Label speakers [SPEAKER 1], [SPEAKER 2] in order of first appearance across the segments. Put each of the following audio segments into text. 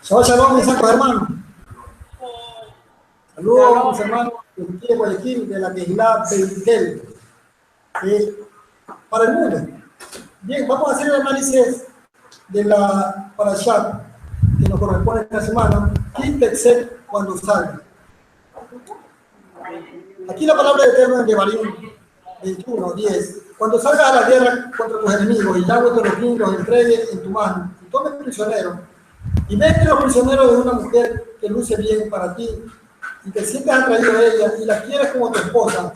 [SPEAKER 1] Shabbat Shalom, mis santos hermanos. Saludos, mis hermanos de Guayaquil, de la Kehilá Beitel, para el mundo. Bien, vamos a hacer el análisis de la Parashat que nos corresponde esta semana, Kitexet, cuando salga. Aquí la palabra de Eterno en Devarim 21, 10. Cuando salgas a la guerra contra tus enemigos y Yahweh los entregue en tu mano y tomes prisioneros, y ves que los prisioneros de una mujer que luce bien para ti y te sientas atraído a ella y la quieres como tu esposa,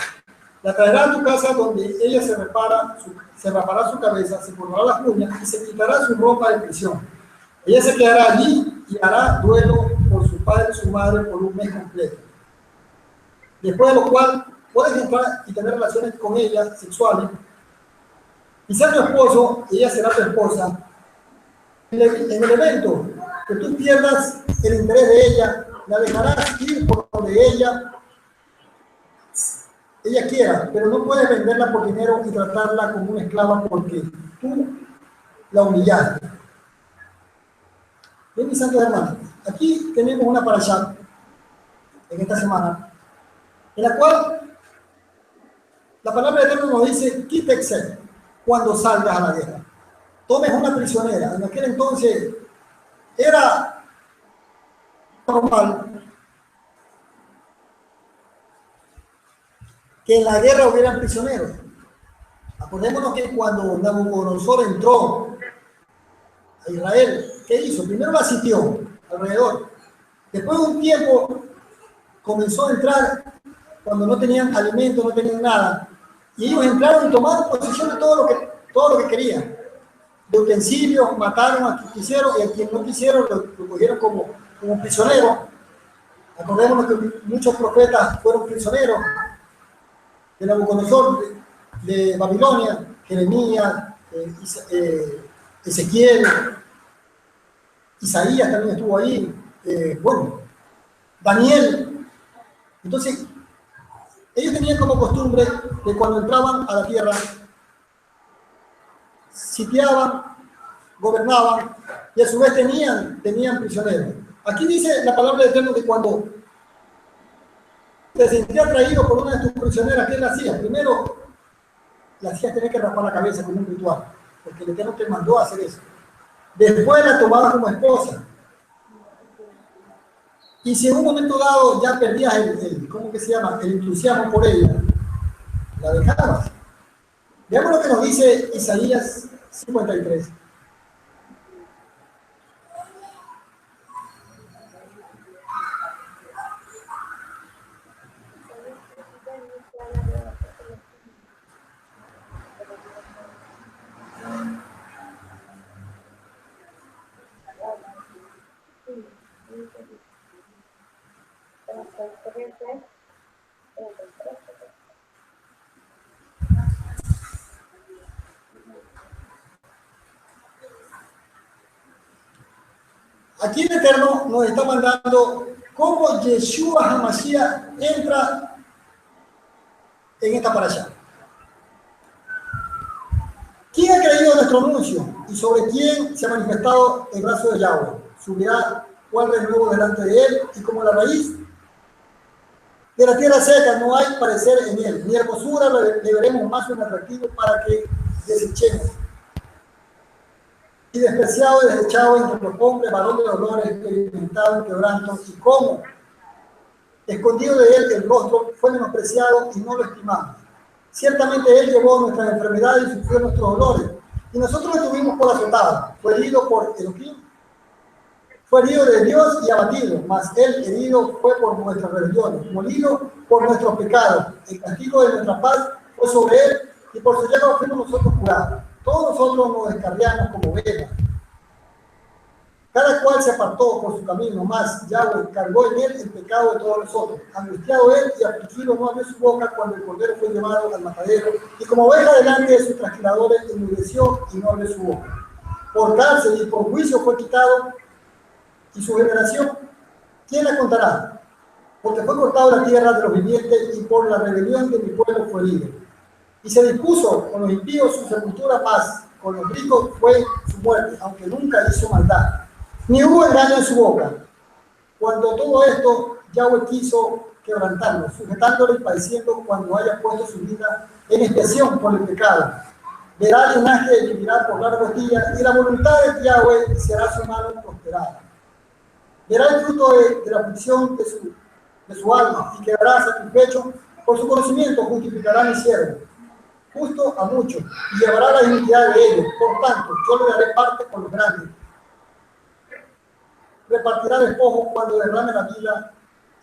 [SPEAKER 1] la traerás a tu casa donde ella se rapará su cabeza, se cortará las uñas y se quitará su ropa de prisión. Ella se quedará allí y hará duelo por su padre y su madre por un mes completo. Después de lo cual puedes entrar y tener relaciones con ella sexuales y ser tu esposo y ella será tu esposa. En el evento que tú pierdas el interés de ella, la dejarás ir por donde ella quiera, pero no puedes venderla por dinero y tratarla como una esclava porque tú la humillaste. Bien, mis santos hermanos, aquí tenemos una parashat en esta semana, en la cual la palabra de Dios nos dice, Kitexet, cuando salgas a la guerra. Tomes una prisionera. En aquel entonces era normal que en la guerra hubieran prisioneros. Acordémonos que cuando Nabucodonosor entró a Israel, ¿qué hizo? Primero la sitió alrededor. Después de un tiempo comenzó a entrar cuando no tenían alimento, no tenían nada. Y ellos entraron y tomaron posesión de todo lo que querían. De utensilios, mataron a quien quisieron y a quien no quisieron lo cogieron como prisionero. Acordémonos que muchos profetas fueron prisioneros de Nabucodonosor, de Babilonia, Jeremías, Ezequiel, Isaías también estuvo ahí, Daniel. Entonces, ellos tenían como costumbre que cuando entraban a la tierra, sitiaban, gobernaban y a su vez tenían prisioneros. Aquí dice la palabra de Eterno que cuando te sentías atraído por una de tus prisioneras, ¿qué le hacías? Primero, le hacías tener que raspar la cabeza como un ritual, porque el Eterno te mandó a hacer eso. Después la tomabas como esposa. Y si en un momento dado ya perdías el entusiasmo por ella, la dejabas. Veamos lo que nos dice Isaías 53. Aquí el Eterno nos está mandando cómo Yeshua HaMashiach entra en esta parasha. ¿Quién ha creído en nuestro anuncio y sobre quién se ha manifestado el brazo de Yahweh? Subirá cual renuevo delante de él y como la raíz de la tierra seca no hay parecer en él, ni hermosura le veremos más un atractivo para que desechemos. Y despreciado y desechado entre los hombres, varón de dolores, experimentado en quebranto, y cómo, escondido de él el rostro, fue menospreciado y no lo estimamos. Ciertamente él llevó nuestras enfermedades y sufrió nuestros dolores, y nosotros lo tuvimos por azotado, fue herido por Elohim, fue herido de Dios y abatido, mas él herido fue por nuestras rebeliones, molido por nuestros pecados, el castigo de nuestra paz fue sobre él, y por su llaga fuimos nosotros curados. Todos nosotros nos descarriamos como ovejas. Cada cual se apartó por su camino, mas Yahweh cargó en él el pecado de todos nosotros. Angustiado él y afligido no abrió su boca cuando el cordero fue llevado al matadero, y como oveja delante de sus trasquiladores enmudeció y no abrió su boca. Por cárcel y por juicio fue quitado, y su generación, ¿quién la contará? Porque fue cortado la tierra de los vivientes, y por la rebelión de mi pueblo fue herido. Y se dispuso con los impíos su sepultura, paz, con los ricos fue su muerte, aunque nunca hizo maldad, ni hubo engaño en su boca. Cuando todo esto, Yahweh quiso quebrantarlo, sujetándolo y padeciendo cuando haya puesto su vida en expiación por el pecado. Verá el linaje que vivirá por largos días, y la voluntad de Yahweh será su mano prosperada. Verá el fruto de la aflicción de su alma, y quedará satisfecho. Por su conocimiento justificará a mi siervo, justo a muchos, y llevará la dignidad de ellos. Por tanto, yo le daré parte con los grandes. Repartirá despojo cuando derrame la vida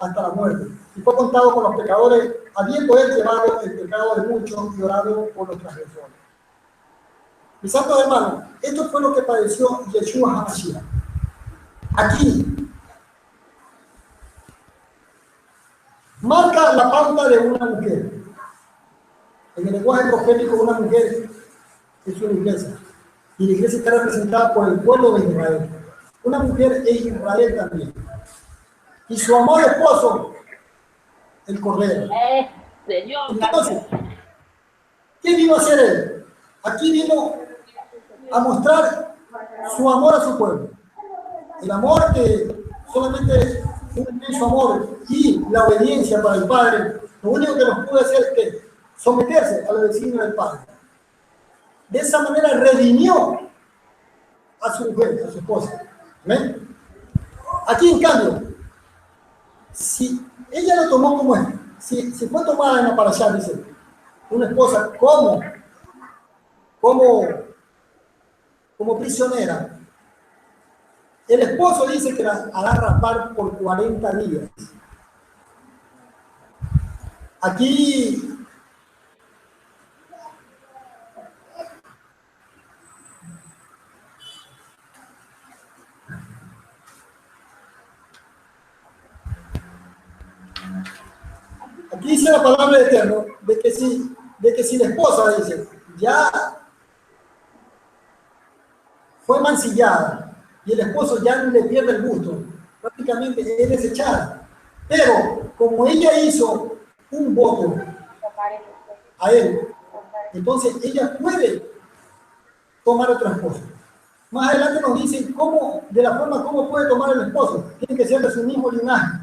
[SPEAKER 1] hasta la muerte. Y fue contado con los pecadores, habiendo él llevado el pecado de muchos y orado por los transgresores. Mis santos hermanos, esto fue lo que padeció Yeshua HaMashiach. Aquí marca la pauta de una mujer. En el lenguaje profético, una mujer es una iglesia. Y la iglesia está representada por el pueblo de Israel. Una mujer es Israel también. Y su amor esposo, el cordero. Entonces, ¿qué vino a hacer él? Aquí vino a mostrar su amor a su pueblo. El amor que solamente un inmenso amor y la obediencia para el Padre, lo único que nos puede hacer es que someterse a la designia del Padre. De esa manera redimió a su mujer, a su esposa. ¿Ven? Aquí, en cambio, si ella lo tomó como es, si fue tomada en la parashá, dice, una esposa como prisionera, el esposo dice que la hará rapar por 40 días. Aquí dice la palabra de Eterno de que si la esposa, dice, ya fue mancillada y el esposo ya le pierde el gusto, prácticamente es desechada. Pero como ella hizo un voto a él, entonces ella puede tomar otra esposa. Más adelante nos dicen de la forma como puede tomar el esposo. Tiene que ser de su mismo linaje.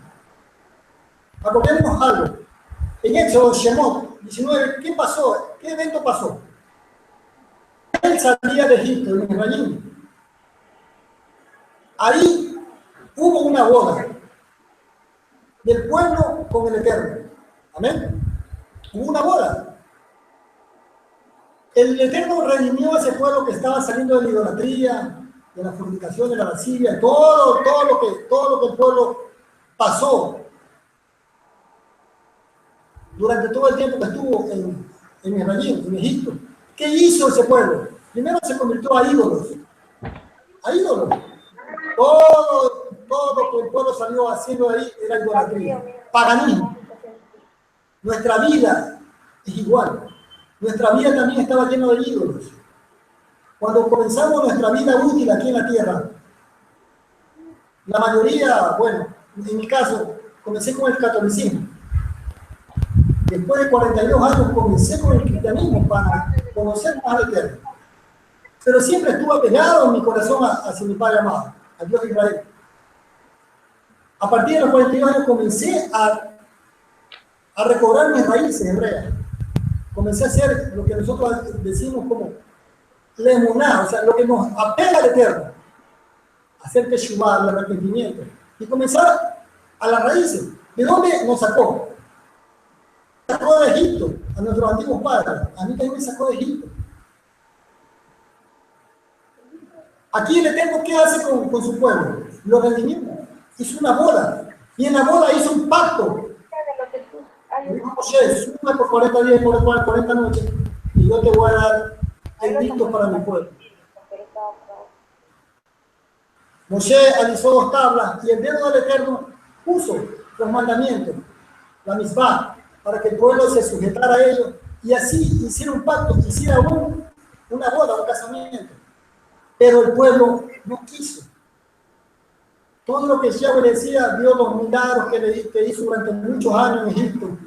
[SPEAKER 1] Acordémonos algo. En Éxodo, Shemot 19, ¿qué pasó? ¿Qué evento pasó? Él salía de Egipto, de Misraim. Ahí hubo una boda del pueblo con el Eterno. Amén. Hubo una boda. El Eterno redimió a ese pueblo que estaba saliendo de la idolatría, de la fornicación, de la lascivia, todo lo que el pueblo pasó durante todo el tiempo que estuvo en Israel, en Egipto. ¿Qué hizo ese pueblo? Primero se convirtió a ídolos. A ídolos. Todo lo que el pueblo salió haciendo ahí era idolatría. Paganismo. Nuestra vida es igual. Nuestra vida también estaba llena de ídolos. Cuando comenzamos nuestra vida útil aquí en la tierra, la mayoría, bueno, en mi caso, comencé con el catolicismo. Después de 42 años comencé con el cristianismo para conocer más al Eterno. Pero siempre estuve apegado en mi corazón hacia mi Padre amado, a Dios de Israel. A partir de los 42 años comencé a recobrar mis raíces hebreas. Comencé a hacer lo que nosotros decimos como la emuná, o sea, lo que nos apega al Eterno. Hacer teshuvah, el arrepentimiento. Y comenzar a las raíces. ¿De dónde nos sacó? Sacó de Egipto, a nuestros antiguos padres. A mí también me sacó de Egipto. Aquí el Eterno, ¿qué hace con su pueblo? Lo redimió. Hizo una boda. Y en la boda hizo un pacto. Moshe, sube por 40 días, por 40 noches, y yo te voy a dar edictos para mi pueblo. Moshe alisó 2 tablas y el dedo del Eterno puso los mandamientos, la misbah, para que el pueblo se sujetara a ellos y así hiciera un pacto, hiciera una boda, un casamiento. Pero el pueblo no quiso. Todo lo que Yahweh decía, vio los milagros que hizo durante muchos años en Egipto,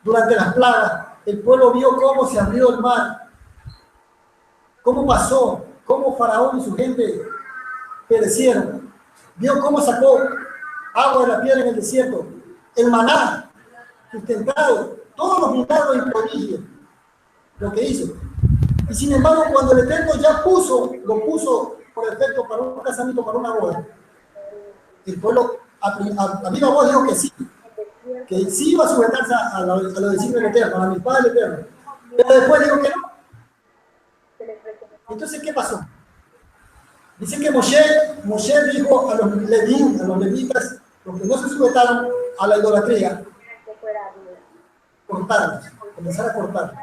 [SPEAKER 1] durante las plagas. El pueblo vio cómo se abrió el mar, cómo pasó, cómo Faraón y su gente perecieron. Vio cómo sacó agua de la piedra en el desierto, el maná sustentado, todos los milagros y prodigios, lo que hizo. Y sin embargo, cuando el Eterno ya lo puso por efecto para un casamiento, para una boda, el pueblo a viva voz dijo que sí iba a sujetarse a los designios del Eterno, a la misma del Eterno. Pero después dijo que no. Entonces, ¿qué pasó? Dice que Moshe dijo a los levitas, los que no se sujetaron a la idolatría, cortarlos, comenzar a cortar.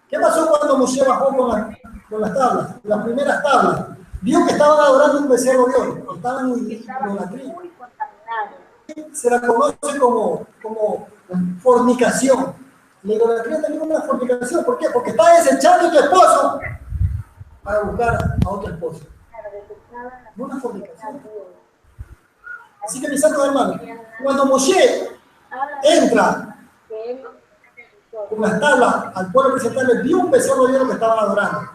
[SPEAKER 1] ¿Qué pasó cuando Moshe bajó con las tablas? Las primeras tablas. Vio que estaban adorando un becerro de oro, estaban en idolatría. Se la conoce como fornicación. La idolatría también es una fornicación. ¿Por qué? Porque estás desechando a tu esposo para buscar a otro esposo. No una fornicación. Así que mis santos hermanos, cuando Moshe entra con las tablas al pueblo presentarle, vio un becerro de oro que estaban adorando.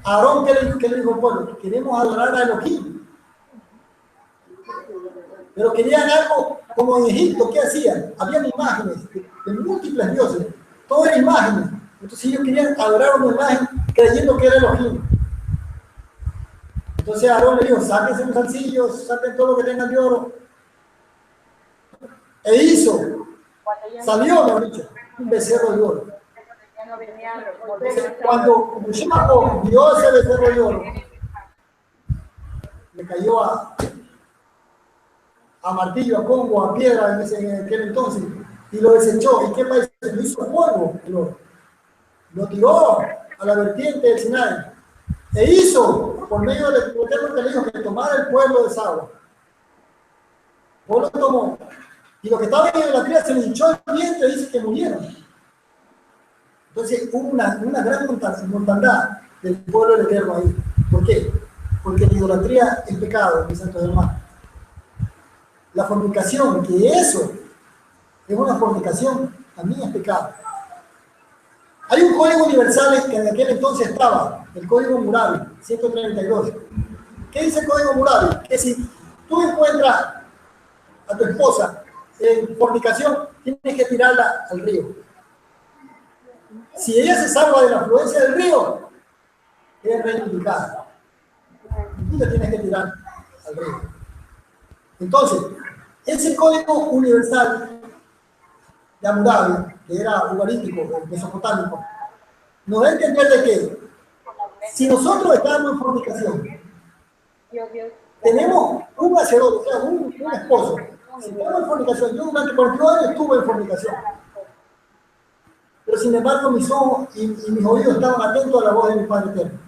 [SPEAKER 1] Aarón, ¿qué le dijo al pueblo? Queremos adorar a Elohim. Pero querían algo como en Egipto. ¿Qué hacían? Habían imágenes de múltiples dioses. Todo era imágenes. Entonces ellos querían adorar una imagen creyendo que era Elohim. Entonces Aarón le dijo, sáquense los zarcillos, saquen todo lo que tengan de oro. E hizo, salió, mejor dicho, un becerro de oro. Entonces, cuando Moshe vio ese becerro de oro, le cayó a martillo, a congo, a piedra en aquel entonces, y lo desechó. ¿Y qué pasa? Lo hizo polvo, lo tiró a la vertiente del Sinai. E hizo, por medio del Eterno que le dijo que tomara el pueblo de esa agua. El pueblo tomó. Y los que estaban en la tierra se les hinchó el vientre y dice que murieron. Entonces hubo una gran mortandad del pueblo del Eterno ahí. ¿Por qué? Porque la idolatría es pecado, mis santos hermanos. La fornicación, que eso es una fornicación, también es pecado. Hay un código universal que en aquel entonces estaba, el código Murabi, 132. ¿Qué dice el código Murabi? Que si tú encuentras a tu esposa en fornicación, tienes que tirarla al río. Si ella se salva de la afluencia del río, es reivindicada. Tú la tienes que tirar al río. Entonces, ese código universal de Hammurabi, que era ugarítico, mesopotámico, nos da a entender de que si nosotros estamos en fornicación, tenemos un hacedor, o sea, un esposo. Si estamos en fornicación, yo durante 42 años estuve en fornicación. Pero sin embargo, mis ojos y mis oídos estaban atentos a la voz de mi Padre Eterno.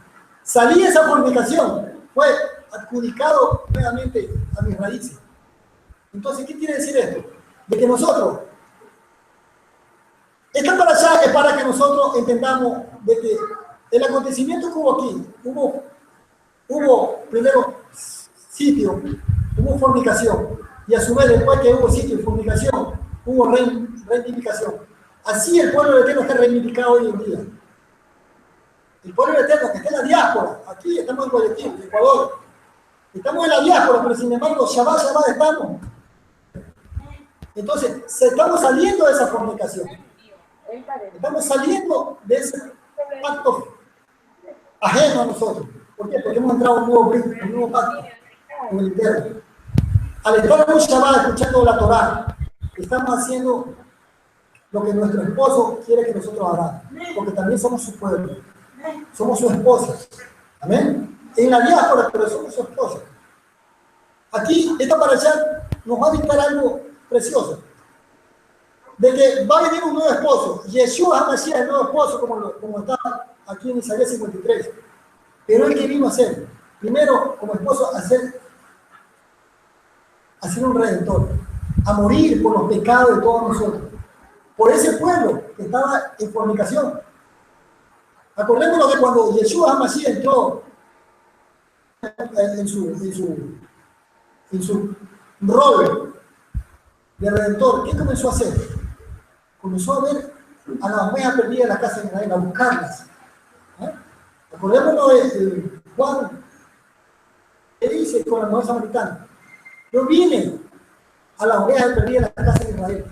[SPEAKER 1] Salí de esa fornicación, fue adjudicado nuevamente a mis raíces. Entonces, ¿qué quiere decir esto? De que nosotros, esta parashá es para que nosotros entendamos de que el acontecimiento que hubo aquí, hubo primero sitio, hubo fornicación, y a su vez después que hubo sitio y fornicación, hubo reivindicación. Así el pueblo del Eterno está reivindicado hoy en día. El pueblo del Eterno que está en la diáspora, aquí estamos en Guayaquil, en Ecuador, estamos en la diáspora, pero sin embargo, Shabbat estamos. Entonces, estamos saliendo de esa fornicación. Estamos saliendo de ese pacto ajeno a nosotros. ¿Por qué? Porque hemos entrado en un nuevo pacto con el Eterno. Al estar en un Shabbat escuchando la Torá, estamos haciendo lo que nuestro esposo quiere que nosotros hagamos, porque también somos su pueblo, somos sus esposas. Amén. En la diáspora, pero somos su esposa. Aquí, esta parashá nos va a dictar algo precioso, de que va a venir un nuevo esposo. Yeshua HaMashiach es el nuevo esposo, como está aquí en Isaías 53. Pero él que vino a ser, primero, como esposo, a ser un redentor, a morir por los pecados de todos nosotros, por ese pueblo que estaba en fornicación. Acordémonos de cuando Yeshua HaMashiach entró en su rol de redentor. ¿Qué comenzó a hacer? Comenzó a ver a las ovejas perdidas de la casa de Israel, a buscarlas. Acordémonos de Juan, que dice con la mujer samaritana: yo vine a las ovejas perdidas de la casa de Israel.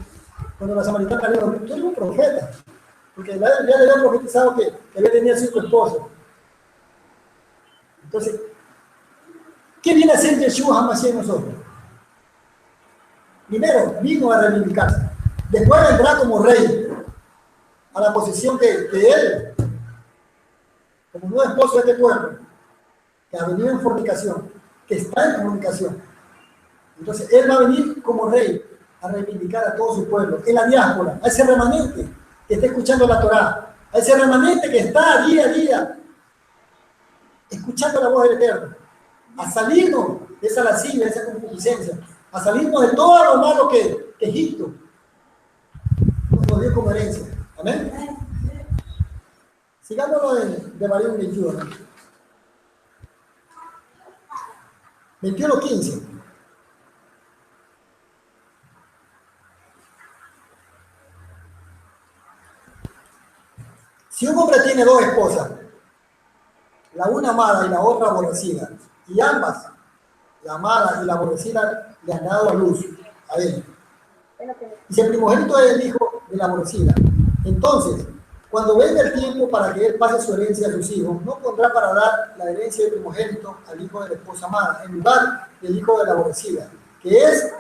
[SPEAKER 1] Cuando la samaritana le dijo: tú eres un profeta, porque ya le había profetizado que había tenido 5 esposos. Entonces, ¿qué viene a hacer Yeshua HaMashiach en nosotros? Primero, vino a reivindicarse. Después vendrá como rey a la posición que él, como nuevo esposo de este pueblo, que ha venido en fornicación, que está en fornicación. Entonces, él va a venir como rey a reivindicar a todo su pueblo, en la diáspora, a ese remanente que está escuchando la Torá, a ese remanente que está día a día escuchando la voz del Eterno, a salirnos de esa lascivia, de esa concupiscencia, a salirnos de todo lo malo que Egipto nos dio como herencia. Amén. Sigámoslo de Barín 21. 21:15. Si un hombre tiene 2 esposas, la una amada y la otra aborrecida, y ambas, la amada y la aborrecida, le han dado a luz a él, y si el primogénito es el hijo de la aborrecida, entonces, cuando venga el tiempo para que él pase su herencia a sus hijos, no pondrá para dar la herencia del primogénito al hijo de la esposa amada, en lugar del hijo de la aborrecida, que es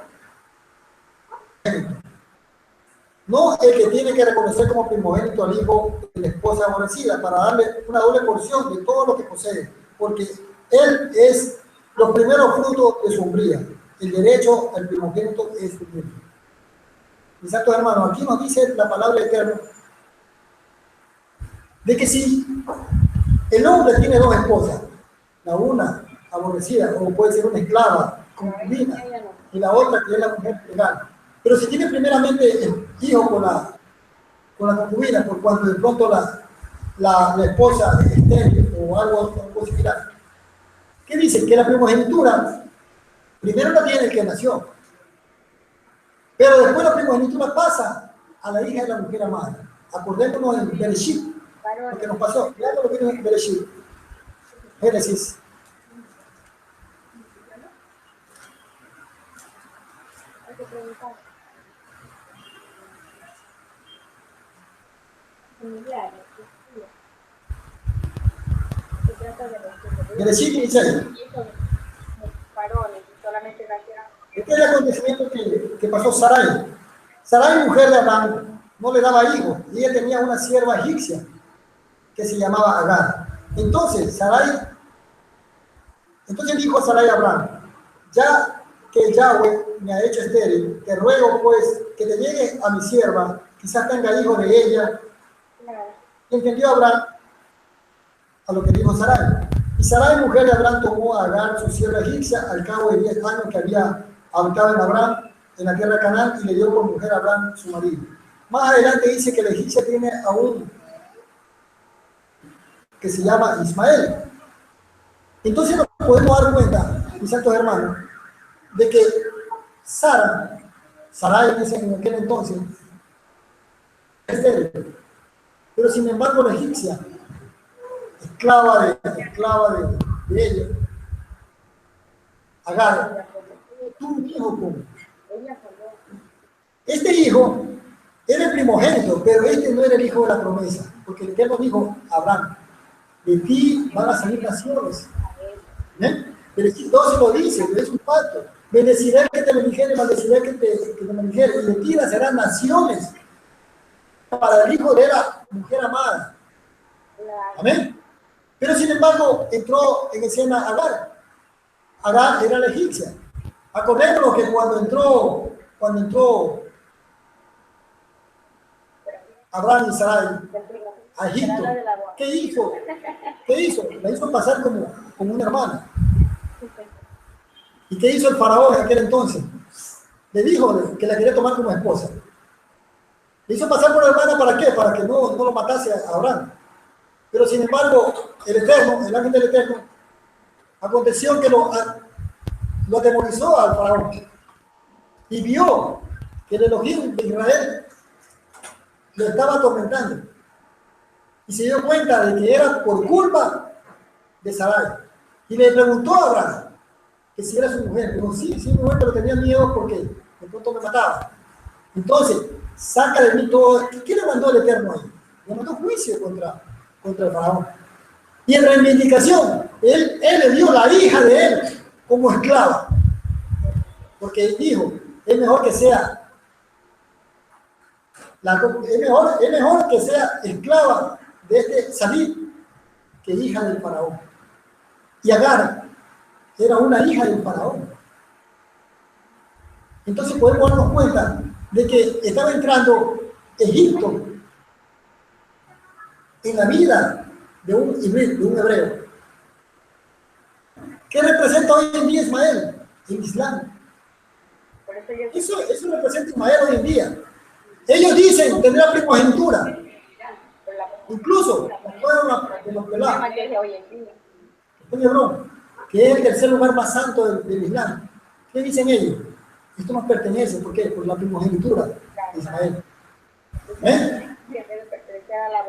[SPEAKER 1] no el que tiene que reconocer como primogénito al hijo de la esposa aborrecida, para darle una doble porción de todo lo que posee, porque él es los primeros frutos de su hombría. El derecho al primogénito es su hijo. Mis santos hermanos, aquí nos dice la palabra eterna de que si el hombre tiene 2 esposas, la una aborrecida, como puede ser una esclava, concubina, y la otra que es la mujer legal. Pero si tiene primeramente el hijo con la concubina, por cuando de pronto la esposa es estéril o algo similar, ¿qué dice? Que la primogenitura primero la tiene el que nació, pero después la primogenitura pasa a la hija de la mujer amada. Acordémonos en Bereshit, lo que nos pasó. Vean lo que viene en Bereshit. Génesis. Bereshit 16. Este es el acontecimiento que pasó Sarai. Sarai, mujer de Abraham, no le daba hijos, y ella tenía una sierva egipcia que se llamaba Agar. Entonces dijo Sarai a Abraham: ya que Yahweh me ha hecho estéril, te ruego pues que te llegue a mi sierva, quizás tenga hijo de ella. Y entendió Abraham a lo que dijo Sarai. Y Sarai, mujer de Abraham, tomó a Agar, su sierva egipcia, al cabo de 10 años que había habitado en Abraham, en la tierra de Canaán, y le dio por mujer a Abraham, su marido. Más adelante dice que la egipcia tiene a un que se llama Ismael. Entonces nos podemos dar cuenta, mis santos hermanos, de que Sarai en aquel entonces, es estéril. Pero sin embargo la egipcia, esclava de ella, Agar, tuvo un hijo con este hijo era el primogénito, pero este no era el hijo de la promesa, porque el Eterno dijo a Abraham: de ti van a salir naciones. Pero el 12 lo dice, es un pacto. Bendeciré el que te bendijere, maldeciré el que te maldijere, y de ti nacerán naciones para el hijo de la mujer amada. Amén. Pero sin embargo entró en escena Agar. Agar era la egipcia. Acordémonos que cuando entró Abraham y Sarai a Egipto, ¿qué hizo? La hizo pasar como con una hermana. ¿Y qué hizo el faraón en aquel entonces? Le dijo que la quería tomar como esposa. Le hizo pasar por hermana, ¿para qué? Para que no lo matase a Abraham. Pero sin embargo, el Eterno, el ángel del Eterno, aconteció que lo atemorizó al faraón. Y vio que el Elohim de Israel lo estaba atormentando. Y se dio cuenta de que era por culpa de Sarai. Y le preguntó a Abraham que si era su mujer. Dijo, sí, mi mujer, pero tenía miedo porque de pronto me mataba. Entonces, saca de mí todo. ¿Qué le mandó el Eterno ahí? Le mandó juicio contra el faraón. Y en reivindicación, él le dio la hija de él como esclava. Porque dijo, es mejor que sea esclava de este Salí que hija del faraón. Y Agar era una hija del faraón. Entonces podemos darnos cuenta de que estaba entrando Egipto en la vida de un hebreo. ¿Qué representa hoy en día Ismael en Islam? Eso representa Ismael hoy en día. Ellos dicen tener la primogenitura. Incluso de los pelados, que es el tercer lugar más santo del Islam. ¿Qué dicen ellos? Esto nos pertenece, ¿por qué? Por la primogenitura de Ismael.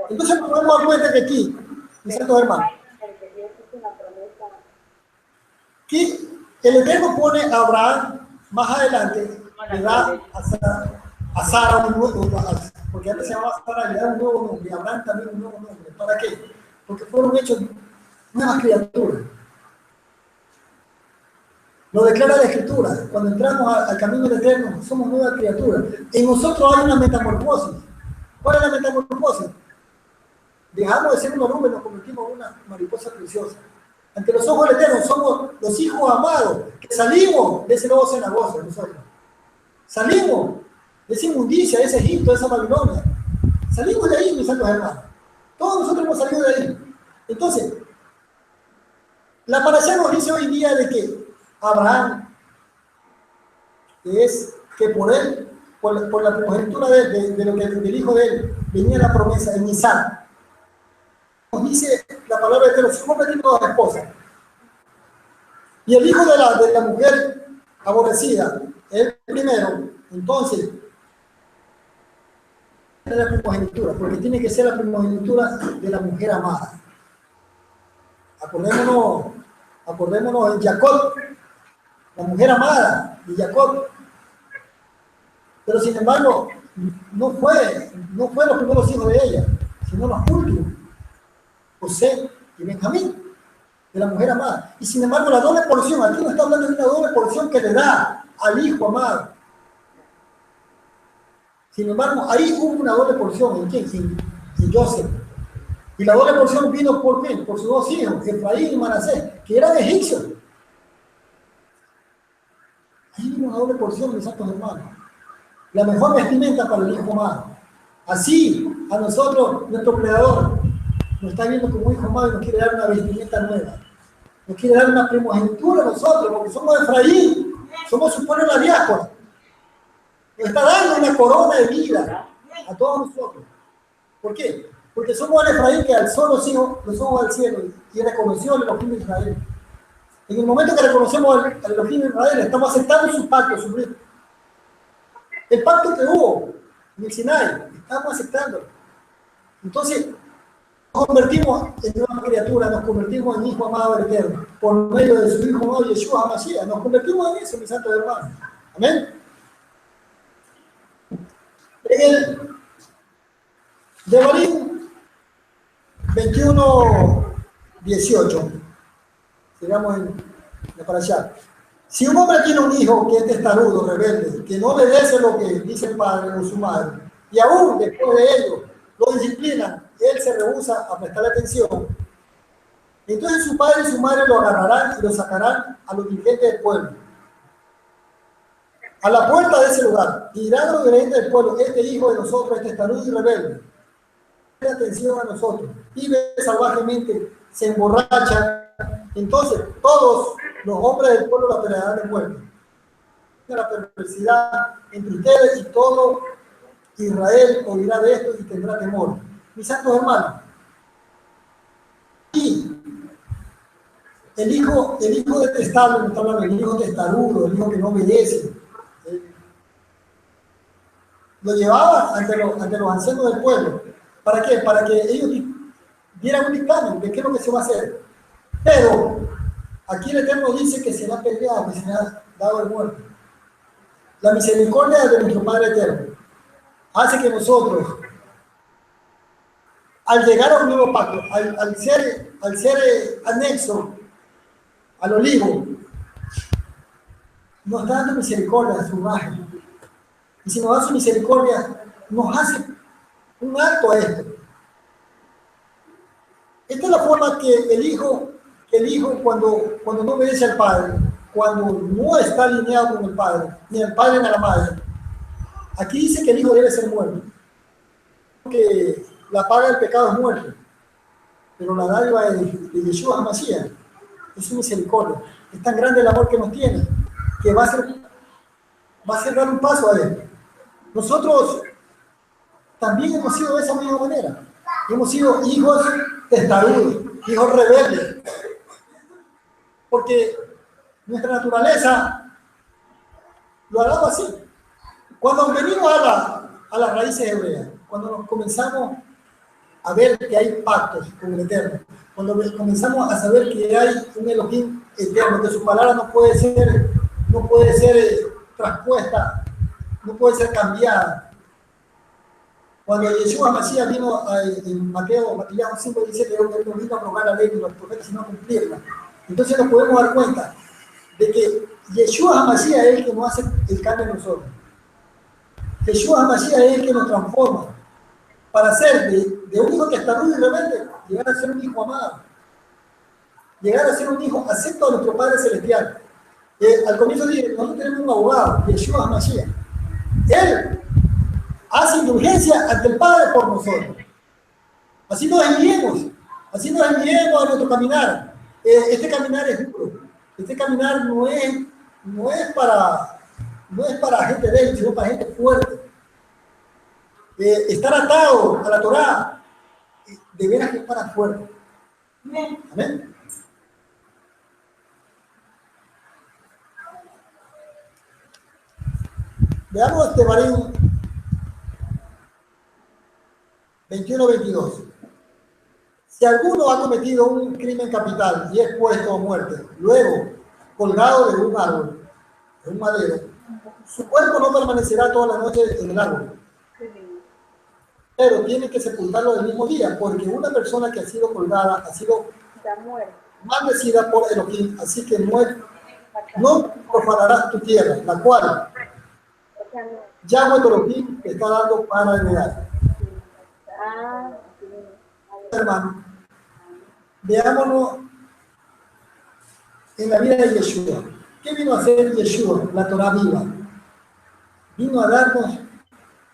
[SPEAKER 1] Entonces nos damos cuenta que aquí, mis santos hermanos, que el Eterno pone a Abraham más adelante, le da a Sara un nuevo, porque antes se llamaba Sara, le da un nuevo nombre, a Abraham también un nuevo nombre. ¿Para qué? Porque fueron hechos nuevas criaturas. Lo declara la Escritura. Cuando entramos al camino del Eterno, somos nuevas criaturas. En nosotros hay una metamorfosis. ¿Cuál es la metamorfosis? Dejamos de ser una nube y nos convertimos en una mariposa preciosa. Ante los ojos del Eterno somos los hijos amados, que salimos de ese nuevo cenagoso nosotros. Salimos de esa inmundicia, de ese Egipto, de esa Babilonia. Salimos de ahí, mis santos hermanos. Todos nosotros hemos salido de ahí. Entonces, la parasha nos dice hoy día de que Abraham, es que por él, por la primogenitura de lo que del hijo de él, venía la promesa en Isaac. Nos dice la palabra de Dios, ¿cómo tiene dos esposas? Y el hijo de la mujer aborrecida, el primero, entonces, es la primogenitura, porque tiene que ser la primogenitura de la mujer amada. Acordémonos en Jacob, la mujer amada de Jacob. Pero sin embargo, no fue los primeros hijos de ella, sino los últimos, José y Benjamín, de la mujer amada. Y sin embargo, la doble porción, aquí no está hablando de una doble porción que le da al hijo amado. Sin embargo, ahí hubo una doble porción. ¿En quién? En Joseph. Y la doble porción vino por quién? Por sus dos hijos, Efraín y Manasés, que eran egipcios. Ahí vino una doble porción, mis santos hermanos. La mejor vestimenta para el hijo amado. Así, a nosotros, nuestro creador, nos está viendo como hijo amado y nos quiere dar una vestimenta nueva. Nos quiere dar una primogenitura a nosotros, porque somos Efraín, somos su pueblo en la diáspora. Nos está dando una corona de vida a todos nosotros. ¿Por qué? Porque somos el Efraín que alzó los ojos al cielo y reconoció al Elohim de Israel. En el momento que reconocemos al Elohim de Israel, estamos aceptando su pacto, su rito. El pacto que hubo en el Sinai, estamos aceptándolo. Entonces, nos convertimos en nueva criatura, nos convertimos en hijo amado del Eterno, por medio de su hijo amado Yeshua HaMashiach. Nos convertimos en eso, mis santos hermanos. Amén. En el Devarim 21:18, sigamos en la parashá. Si un hombre tiene un hijo que es testarudo, rebelde, que no obedece lo que dice el padre o su madre, y aún después de ello lo disciplinan, él se rehúsa a prestar atención, entonces su padre y su madre lo agarrarán y lo sacarán a los dirigentes del pueblo, a la puerta de ese lugar, y dirán a los dirigentes del pueblo: este hijo de nosotros es testarudo y rebelde, presta atención a nosotros, vive salvajemente, se emborracha Entonces, todos los hombres del pueblo la apedrearán de muerte. La perversidad entre ustedes y todo Israel oirá de esto y tendrá temor. Mis santos hermanos, y el hijo detestable, no está hablando del hijo testarudo, el hijo que no obedece, lo llevaba ante los ancianos del pueblo. ¿Para qué? Para que ellos dieran un dictamen de qué es lo que se va a hacer. Pero aquí el Eterno dice que será peleado, que será dado de muerte. La misericordia de nuestro Padre Eterno hace que nosotros, al llegar a un nuevo pacto, al ser anexo al olivo, nos da dando misericordia a su imagen. Y si nos da su misericordia, nos hace un alto a esto. Esta es la forma que el hijo cuando no obedece al Padre, cuando no está alineado con el Padre, ni al Padre ni a la Madre, aquí dice que el hijo debe ser muerto. Que la paga del pecado es muerte, pero la dádiva de Yeshua HaMashiach es su misericordia. Es tan grande el amor que nos tiene, que va a ser dar un paso a él. Nosotros también hemos sido de esa misma manera. Hemos sido hijos testarudos, hijos rebeldes, porque nuestra naturaleza lo ha dado así. Cuando venimos a las raíces hebreas, cuando nos comenzamos a ver que hay pactos con el Eterno, cuando comenzamos a saber que hay un Elohim eterno, que su palabra no puede ser traspuesta, no puede ser cambiada. Cuando Yeshua Mashiach vino en Mateo 5 dice que él no vino a abrogar la ley de los profetas, sino a cumplirla. Entonces nos podemos dar cuenta de que Yeshua Mashiach es el que nos hace el cambio en nosotros. Yeshua Mashiach es el que nos transforma para ser de un hijo que está rudo y rebelde, llegar a ser un hijo amado, llegar a ser un hijo acepto a nuestro Padre Celestial. Al comienzo dije, nosotros tenemos un abogado, Yeshua Mashiach. Él hace indulgencia ante el Padre por nosotros. Así nos enviemos a nuestro caminar. Este caminar es duro. Este caminar no es para gente débil, sino para gente fuerte. Estar atado a la Torá, de veras que es para fuerte. Amén. Veamos Devarim 21-22. Si alguno ha cometido un crimen capital y es puesto a muerte, luego colgado de un árbol, de un madero, su cuerpo no permanecerá toda la noche en el árbol, pero tiene que sepultarlo el mismo día, porque una persona que ha sido colgada ha sido maldecida por Elohim, así que no profanarás tu tierra, la cual Yahweh Elohim te está dando para heredar. Hermano, veámonos en la vida de Yeshua. ¿Qué vino a hacer Yeshua? La Torah viva. Vino a darnos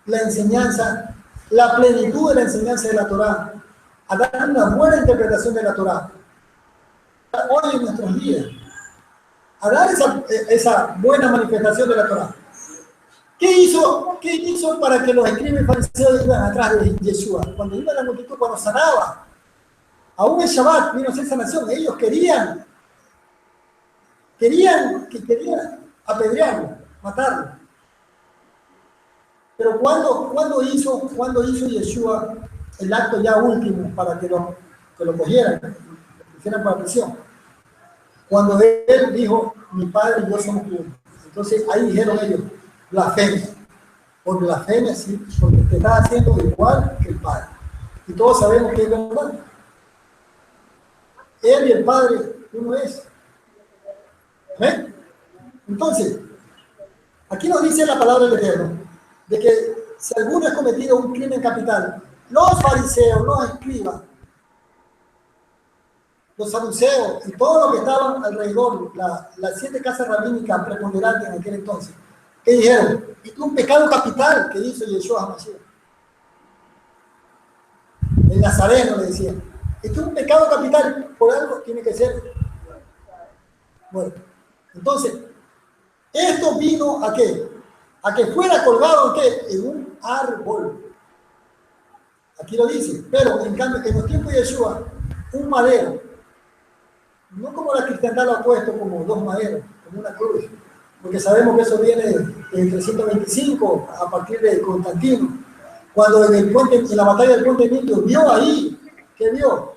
[SPEAKER 1] la enseñanza, la plenitud de la enseñanza de la Torah, a dar una buena interpretación de la Torah hoy en nuestros días, a dar esa buena manifestación de la Torah. ¿Qué hizo para que los escribas y fariseos iban atrás de Yeshua? Cuando iba la multitud, cuando sanaba, aún en Shabbat vino a hacer sanación. Ellos querían apedrearlo, matarlo. Pero ¿cuándo hizo Yeshua el acto ya último para que lo cogieran, lo hicieran para prisión? Cuando él dijo, mi padre y yo somos uno. Entonces ahí dijeron ellos, blasfemia. Por blasfemia, sí, porque te está haciendo igual que el Padre. Y todos sabemos que es verdad. Él y el Padre, uno es. ¿Ven? Entonces, aquí nos dice la palabra del Eterno, de que si alguno ha cometido un crimen capital, los fariseos, los escribas, los saduceos y todos los que estaban alrededor, las 7 casas rabínicas preponderantes en aquel entonces, ¿qué dijeron? Es un pecado capital que hizo Yeshua HaMashiach. El Nazareno le decía, esto es un pecado capital, por algo tiene que ser Bueno, entonces, esto vino ¿a qué? A que fuera colgado ¿en qué? En un árbol. Aquí lo dice, pero en cambio, en los tiempos de Yeshua, un madero, no como la cristiandad lo ha puesto como dos maderos, como una cruz, porque sabemos que eso viene en 325 a partir de Constantino, cuando en la batalla del Puente Milvio vio ahí, ¿qué vio?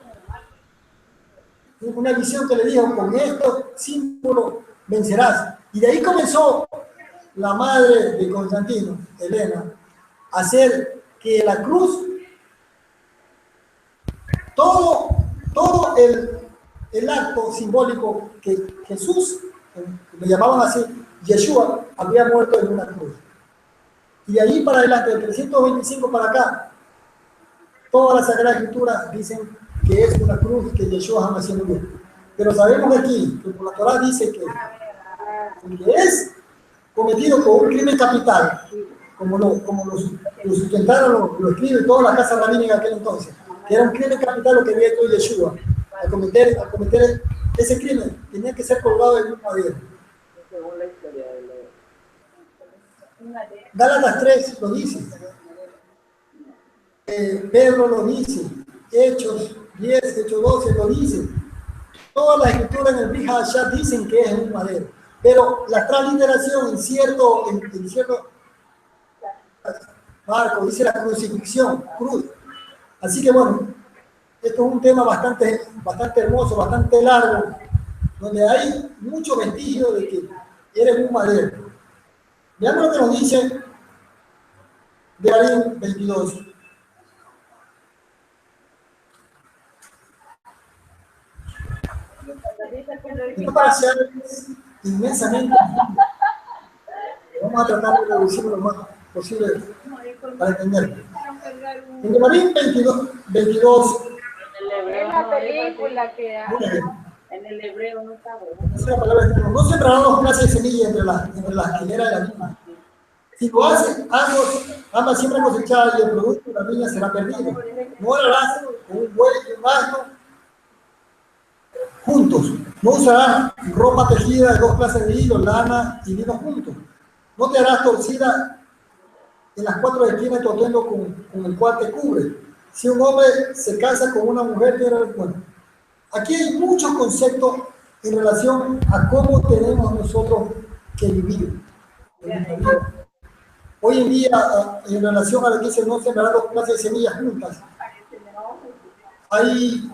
[SPEAKER 1] Una visión que le dijo, con estos símbolos vencerás. Y de ahí comenzó la madre de Constantino, Helena, a hacer que la cruz, todo el acto simbólico que Jesús, le llamaban así, Yeshua, había muerto en una cruz. Y de ahí para adelante, del 325 para acá, todas las Sagradas Escrituras dicen que es una cruz que Yeshua jamás murió. Pero sabemos aquí, que por la Torah dice que es cometido por un crimen capital, como lo sustentaron, lo escriben toda la casa rabínica en aquel entonces, que era un crimen capital lo que había hecho Yeshua. Al cometer ese crimen, tenía que ser colgado en un madero. Gálatas 3 lo dice, Pedro lo dice, Hechos 10, Hechos 12 lo dice. Todas las escrituras en el Brit Hadashah dicen que es un madero, pero la transliteración en cierto marco dice la crucifixión, cruz. Así que bueno, esto es un tema bastante hermoso, bastante largo, donde hay mucho vestigio de que eres un madero. Veamos lo que nos dice Devarim 22. Esto para ser inmensamente vamos a tratar de reducirlo lo más posible para entenderlo. En Devarim 22.
[SPEAKER 2] Es la película que en el hebreo no está bueno.
[SPEAKER 1] No sembrarán dos clases de semillas entre las hileras de la viña. Si lo hacen, ambas siempre cosechadas y el producto de la viña será perdido. No harás con un buey y un asno juntos. No usarás ropa tejida de dos clases de hilo, lana y lino juntos. No te harás torcida en las cuatro esquinas de tu atuendo con el cual te cubre. Si un hombre se casa con una mujer, bueno, aquí hay muchos conceptos en relación a cómo tenemos nosotros que vivir. Hoy en día, en relación a lo que dice, no sembrarán dos clases de semillas juntas. Hay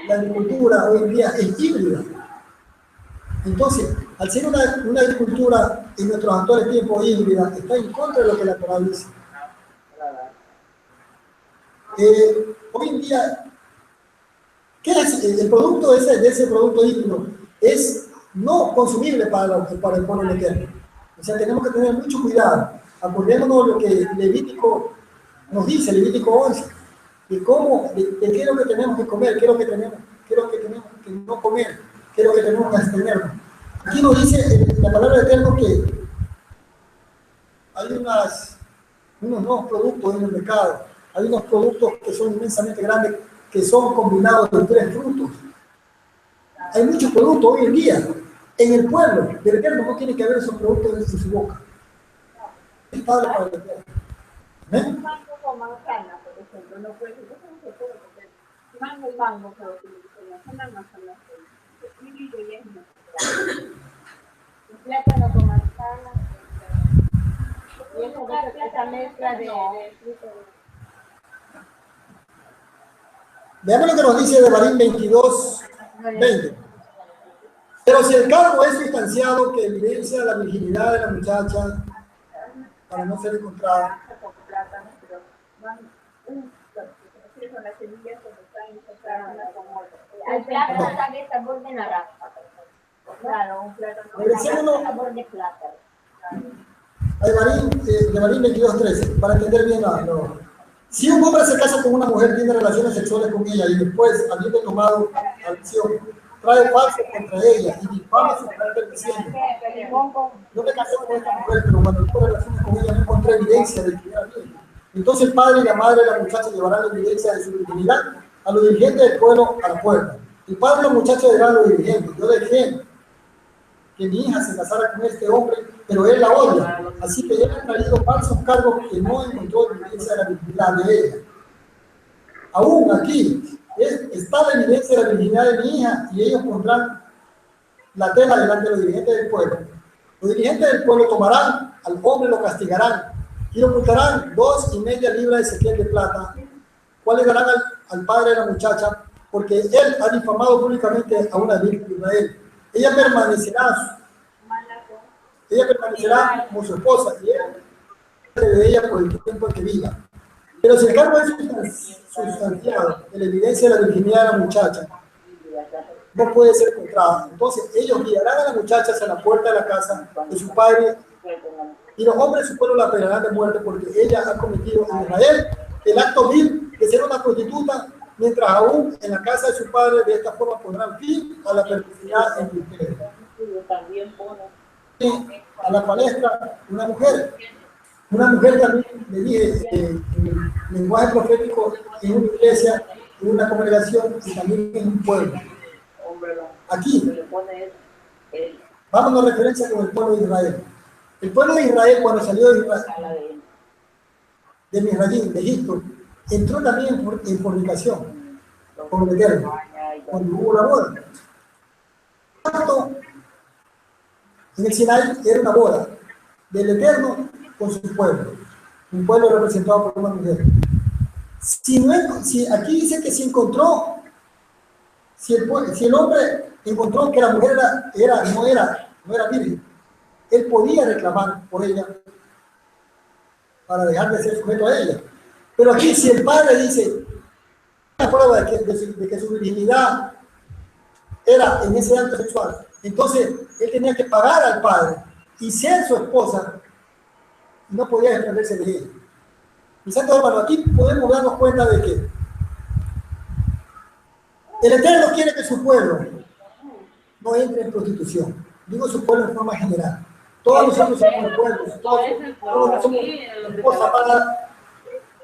[SPEAKER 1] la agricultura hoy en día es híbrida. Entonces, al ser una agricultura en nuestros actuales tiempos híbrida, está en contra de lo que la Torah dice. Hoy en día, ¿qué es el producto de ese producto híbrido? Es no consumible para el pueblo eterno. O sea, tenemos que tener mucho cuidado. Acordémonos lo que Levítico nos dice, Levítico 11, de qué es lo que tenemos que comer, qué es lo que tenemos que no comer, qué es lo que tenemos que abstenernos. Aquí nos dice la palabra de Eterno que hay unos nuevos productos en el mercado, hay unos productos que son inmensamente grandes, que son combinados de 3 frutos. Hay muchos productos hoy en día. En el pueblo del Eterno no tiene que haber esos productos en su boca. Es padre para el Eterno. ¿Ven?
[SPEAKER 2] Mango con manzana, por ejemplo, no puede ser, porque mango y mango, pero que la manzana es híbrido y es natural. El plátano con manzana, y esa mezcla de frutos.
[SPEAKER 1] Veamos lo que nos dice Devarim 22, 20. Pero si el cargo es sustanciado que evidencia la virginidad de la muchacha para no ser encontrada,
[SPEAKER 2] el plátano sabe sabor de naranja. Claro, un plátano con sabor de plátano.
[SPEAKER 1] Devarim 22, 13, para entender bien si un hombre se casa con una mujer, tiene relaciones sexuales con ella y después, habiendo tomado acción, trae falso contra ella y difama su carácter diciendo: yo me casé con esta mujer, pero cuando tuve relaciones con ella no encontré evidencia de que era bien. Entonces el padre y la madre de la muchacha llevarán la evidencia de su virginidad a los dirigentes del pueblo a la puerta. El padre de los muchachos era los dirigentes. Yo dejé que mi hija se casara con este hombre, pero él la odia. Así que él ha traído falsos cargos que no encontró evidencia de la virginidad de ella. Aún aquí está la evidencia de la virginidad de mi hija y ellos pondrán la tela delante de los dirigentes del pueblo. Los dirigentes del pueblo tomarán al hombre, lo castigarán y lo multarán 2,5 libras de sequel de plata, cuales darán al padre de la muchacha, porque él ha difamado públicamente a una virgen de Israel. Ella permanecerá como su esposa y él de ella por el tiempo que viva. Pero si el cargo es sustanciado de la evidencia de la virginidad de la muchacha, no puede ser encontrada. Entonces ellos guiarán a la muchacha hacia la puerta de la casa de su padre y los hombres de su pueblo la pegarán de muerte porque ella ha cometido en Israel el acto vil de ser una prostituta, mientras aún en la casa de su padre de esta forma pondrán fin a la perversidad entre ustedes. A la palestra una mujer también, le dije, en lenguaje profético, en una iglesia, en una congregación y también en un pueblo. Aquí, vamos a referencia con el pueblo de Israel. El pueblo de Israel, cuando salió de Misraim, de Egipto, entró también en fornicación con el Eterno, cuando hubo la boda. En el Sinaí era una boda del Eterno con su pueblo, un pueblo representado por una mujer. Si aquí dice que se encontró, si el hombre encontró que la mujer no era virgen, él podía reclamar por ella para dejar de ser sujeto a ella. Pero aquí, si el padre dice una prueba de que su virginidad era en ese acto sexual, entonces él tenía que pagar al padre y ser su esposa, y no podía desprenderse de ella. Mis santos hermanos, aquí podemos darnos cuenta de que el Eterno quiere que su pueblo no entre en prostitución. Digo su pueblo en forma general. Todos nosotros somos pueblos, todos somos esposa para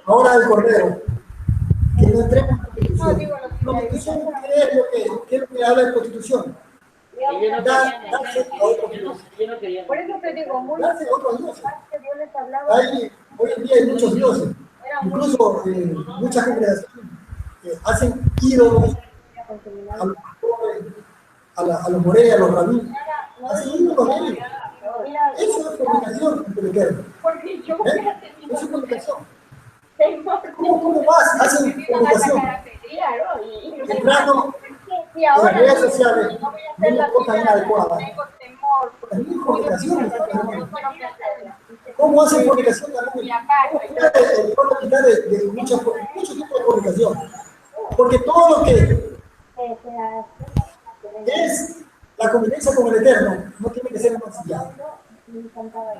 [SPEAKER 1] ahora del Cordero. Que no entremos en prostitución. Prostitución, ¿qué es lo que habla de prostitución? Darse a otros dioses.
[SPEAKER 2] Por eso te digo,
[SPEAKER 1] Darse a otros dioses. Hoy en día hay muchos dioses. Incluso muchas congregaciones hacen ídolos a los morenos, a los rabinos. Hacen ídolos de ellos. Eso es fornicación entre el Eterno. Eso es fornicación. ¿Cómo más hacen fornicación? Entrando en las redes sociales, viendo cosas inadecuadas. Es fornicación. ¿Cómo hacen fornicación también? El pueblo quitar de muchos tipos de fornicación. Porque todo lo que es la convivencia con el Eterno no tiene que ser mancillado.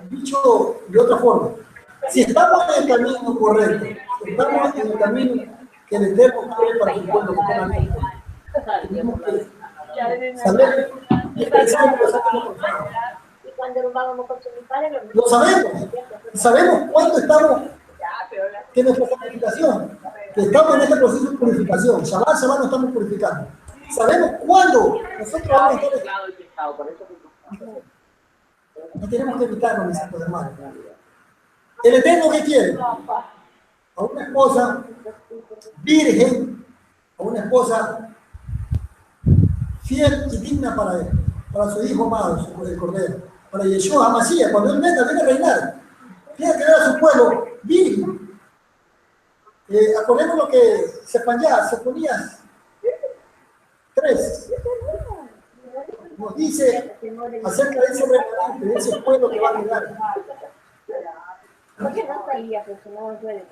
[SPEAKER 1] Dicho de otra forma, si estamos en el camino correcto, si estamos en el camino que el Eterno quiere para su pueblo, tenemos que saber y pensar que los actos lo sabemos. Sabemos cuándo estamos en nuestra santificación, que estamos en este proceso de purificación. Shabbat nos estamos purificando. Sabemos cuándo nosotros vamos a estar. No tenemos que evitarlo, mis hermanos. ¿El Eterno qué quiere? A una esposa virgen, a una esposa fiel y digna para él, para su hijo amado, el Cordero, para Yeshua Mashiach, cuando él venga, viene a reinar. Tiene que ver a su pueblo virgen. Acordemos lo que se ponía 3. Nos dice acerca de ese remanente, de ese pueblo que va a llegar.
[SPEAKER 2] ¿Por qué no salía? Porque no puede.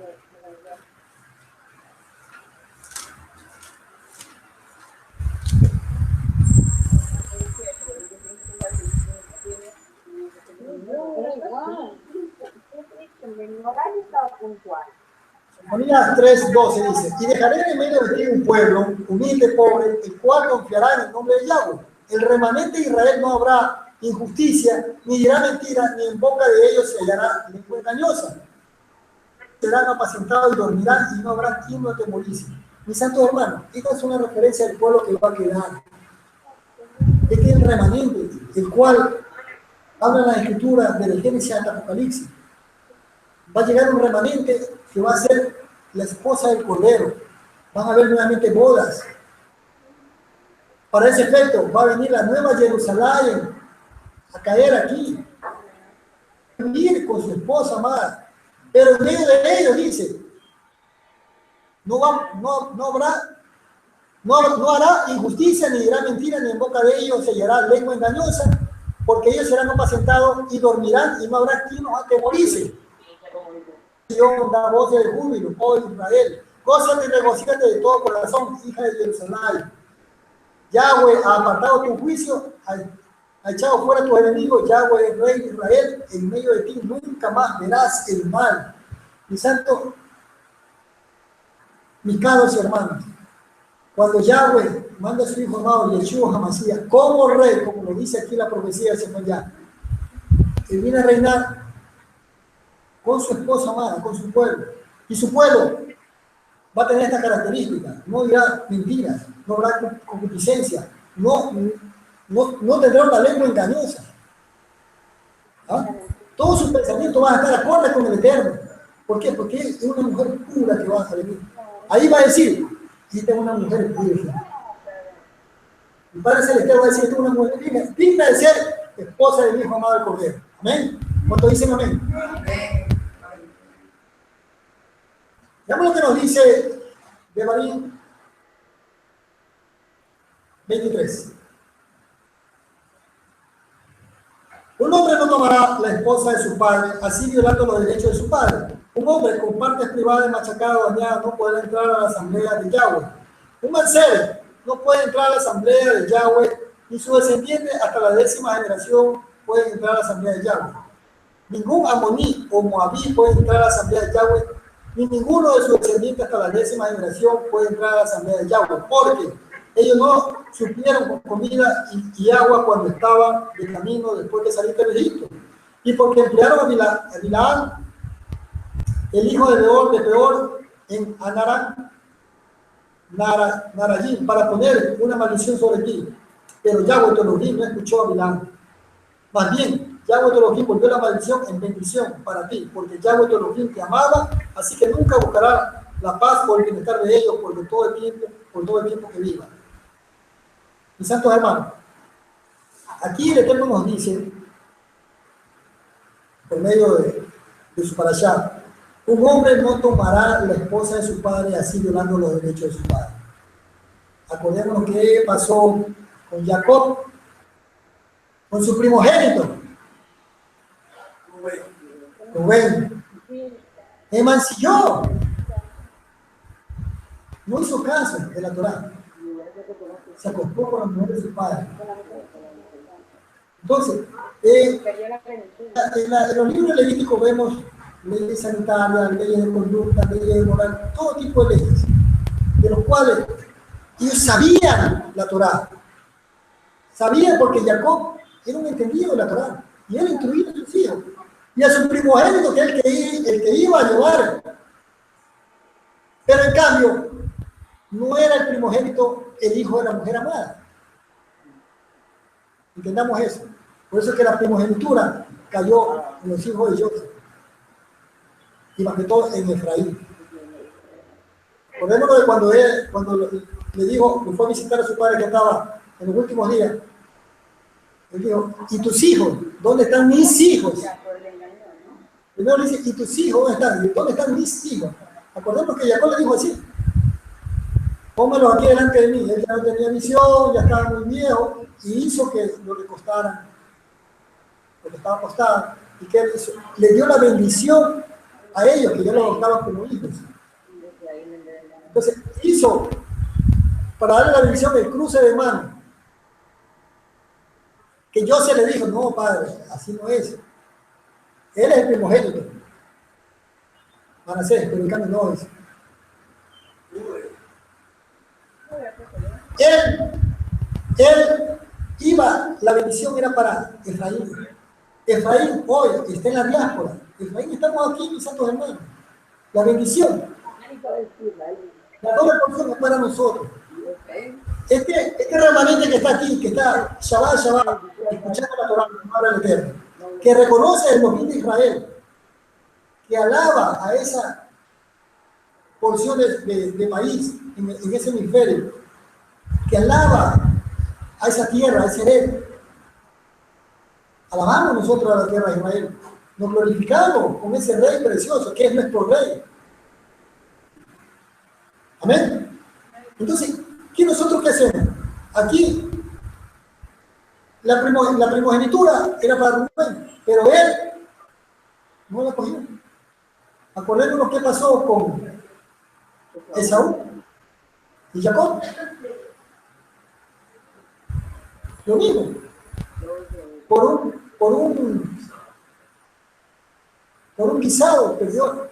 [SPEAKER 1] Sofonías 3:12 dice: y dejaré en medio de ti un pueblo humilde, pobre, el cual confiará en el nombre de Yahweh. El remanente de Israel no habrá injusticia, ni dirá mentira, ni en boca de ellos se hallará lengua engañosa. Serán apacentados y dormirán, y no habrá quien lo atemorice. Mis santos hermanos, esta es una referencia al pueblo que va a quedar. Este es el remanente, el cual habla la escritura desde Génesis hasta Apocalipsis. Va a llegar un remanente que va a ser la esposa del Cordero. Van a haber nuevamente bodas. Para ese efecto va a venir la nueva Jerusalén a caer aquí, a vivir con su esposa amada. Pero en medio de ellos dice, no hará injusticia, ni dirá mentira, ni en boca de ellos se hallará lengua engañosa, porque ellos serán apacentados y dormirán, y no habrá quien los atemorice. Dios da voz de júbilo, oh Israel, gózate y regocíjate de todo corazón, hija de Jerusalén. Yahweh ha apartado tu juicio, ha echado fuera a tus enemigos. Yahweh, el rey de Israel, en medio de ti nunca más verás el mal. Mis santos, mis caros hermanos, cuando Yahweh manda a su hijo amado Yeshua HaMashiach como rey, como lo dice aquí la profecía del Señor Yahweh, que viene a reinar con su esposa amada, con su pueblo, y su pueblo va a tener esta característica: no dirá mentiras, no habrá concupiscencia, no tendrá una lengua engañosa. ¿Ah? Todos sus pensamientos van a estar acordes con el Eterno. ¿Por qué? Porque es una mujer pura que va a venir. Ahí va a decir, esta es una mujer pura. El Padre Celestial va a decir, esta es una mujer digna de ser esposa del Hijo amado del Cordero. Amén. ¿Cuántos dicen amén? Veamos lo que nos dice Devarim 23. Un hombre no tomará la esposa de su padre, así violando los derechos de su padre. Un hombre con partes privadas machacadas o dañadas no podrá entrar a la asamblea de Yahweh. Un mancebo no puede entrar a la asamblea de Yahweh, ni su descendiente hasta la 10ª generación puede entrar a la asamblea de Yahweh. Ningún amoní o moabí puede entrar a la asamblea de Yahweh, ni ninguno de sus descendientes hasta la 10ª generación puede entrar a la asamblea de Yahweh, porque ellos no suplieron con comida y agua cuando estaban de camino después de salir de Egipto, y porque emplearon a Bilaam, el hijo de Peor, en Narayim, para poner una maldición sobre ti. Pero Yahweh tu Elohim no escuchó a Bilaam. Más bien, Yahweh tu Elohim volvió la maldición en bendición para ti, porque Yahweh tu Elohim te amaba, así que nunca buscará la paz por el bienestar de ellos por todo el tiempo que viva. Mis santos hermanos, aquí el Eterno nos dice, por medio de su parashá, un hombre no tomará la esposa de su padre así violando los derechos de su padre. Acordémonos qué pasó con Jacob, con su primogénito, Rubén. Emancilló, no hizo caso de la Torá, se acostó con la mujer de su padre. Entonces, en los libros levíticos vemos leyes sanitarias, leyes de conducta, leyes de moral, todo tipo de leyes, de los cuales ellos sabían la Torá. Sabían porque Jacob era un entendido de la Torá, y él instruía a sus hijos. Y a su primogénito, que es el que iba a llevar. Pero en cambio, no era el primogénito el hijo de la mujer amada. Entendamos eso. Por eso es que la primogenitura cayó en los hijos de José. Y más que todo en Efraín. Acordémonos de cuando le dijo, le fue a visitar a su padre que estaba en los últimos días. Él dijo, ¿y tus hijos? ¿Dónde están mis hijos? Primero le dice, ¿y tus hijos dónde están? ¿Dónde están mis hijos? Acordémonos que Jacob le dijo así, póngalos aquí delante de mí. Él ya no tenía visión, ya estaba muy viejo, y hizo que lo le costara, lo que estaba costado, y que él hizo, le dio la bendición a ellos, que ya lo adoptaban como hijos. Entonces hizo, para darle la bendición, el cruce de mano, que José le dijo, no padre, así no es. Él es el primogénito, Manasés, pero en cambio no es. Él iba, la bendición era para Efraín. Efraín hoy está en la diáspora. Efraín, estamos aquí, mis santos hermanos. La bendición. La doble porción es para nosotros. Este remanente que está aquí, que está Shabbat, escuchando la Torah, la palabra del Eterno, que reconoce el Elohim de Israel, que alaba a esa porción de maíz en ese hemisferio, que alaba a esa tierra, a ese rey. Alabamos nosotros a la tierra de Israel. Nos glorificamos con ese rey precioso, que es nuestro rey. Amén. Entonces, ¿nosotros qué hacemos? Aquí, la primogenitura era para Rubén, pero él no la cogió. Acordémonos qué pasó con Esaú y Jacob. Lo mismo. Por un guisado perdió